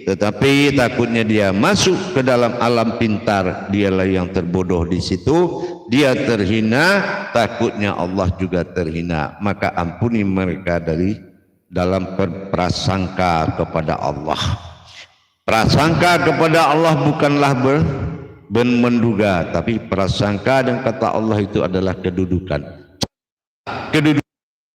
tetapi takutnya dia masuk ke dalam alam pintar, dialah yang terbodoh di situ. Dia terhina, takutnya Allah juga terhina. Maka ampuni mereka dari dalam berprasangka kepada Allah. Prasangka kepada Allah bukanlah menduga, tapi prasangka dan kata Allah itu adalah kedudukan.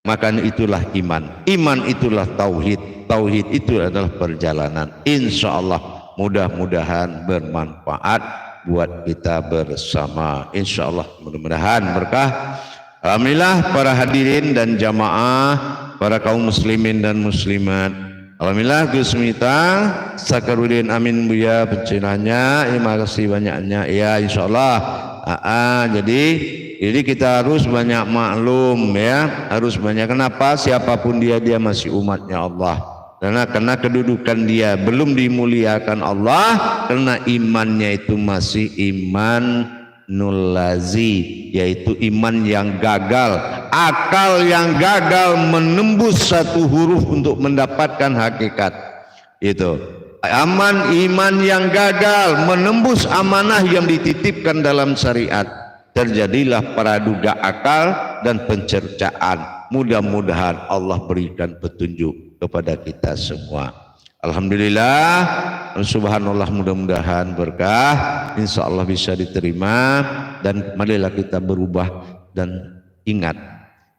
Makanya itulah iman. Iman itulah tauhid. Tauhid itu adalah perjalanan. Insya Allah mudah-mudahan bermanfaat buat kita bersama. Insya Allah mudah-mudahan berkah. Alhamdulillah para hadirin dan jamaah, para kaum muslimin dan muslimat. Alhamdulillah Gus Mita Sakarudin, amin Buya pencinanya. Terima kasih banyaknya ya, insyaallah. Jadi kita harus banyak maklum ya, harus banyak. Kenapa? Siapapun dia masih umatnya Allah. Karena kedudukan dia belum dimuliakan Allah, karena imannya itu masih iman nulazi, yaitu iman yang gagal, akal yang gagal menembus satu huruf untuk mendapatkan hakikat. Itu iman yang gagal menembus amanah yang dititipkan dalam syariat. Terjadilah praduga akal dan pencercaan. Mudah-mudahan Allah berikan petunjuk kepada kita semua. Alhamdulillah, subhanallah, mudah-mudahan berkah, insya Allah bisa diterima. Dan marilah kita berubah dan ingat,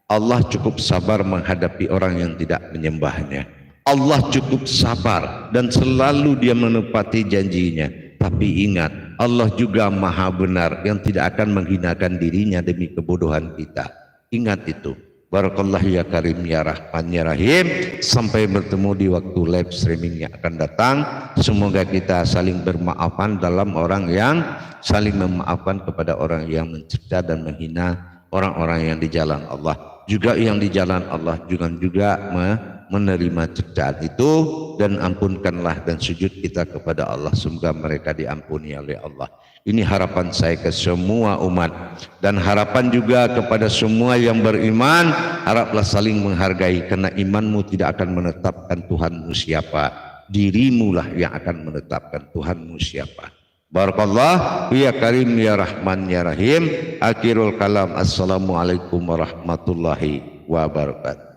Allah cukup sabar menghadapi orang yang tidak menyembahnya. Allah cukup sabar dan selalu dia menepati janjinya. Tapi ingat, Allah juga maha benar yang tidak akan menghinakan dirinya demi kebodohan kita. Ingat itu. Barakallah ya Karim ya Rahman ya Rahim. Sampai bertemu di waktu live streaming yang akan datang. Semoga kita saling bermaafan dalam orang yang saling memaafkan kepada orang yang mencerca dan menghina orang-orang yang di jalan Allah. Juga yang di jalan Allah juga menerima cercaan itu. Dan ampunkanlah dan sujud kita kepada Allah. Semoga mereka diampuni oleh Allah. Ini harapan saya ke semua umat, dan harapan juga kepada semua yang beriman. Haraplah saling menghargai, karena imanmu tidak akan menetapkan Tuhanmu siapa, dirimu lah yang akan menetapkan Tuhanmu siapa. Barakallah ya Karim ya Rahman ya Rahim. Akhirul kalam, assalamualaikum warahmatullahi wabarakatuh.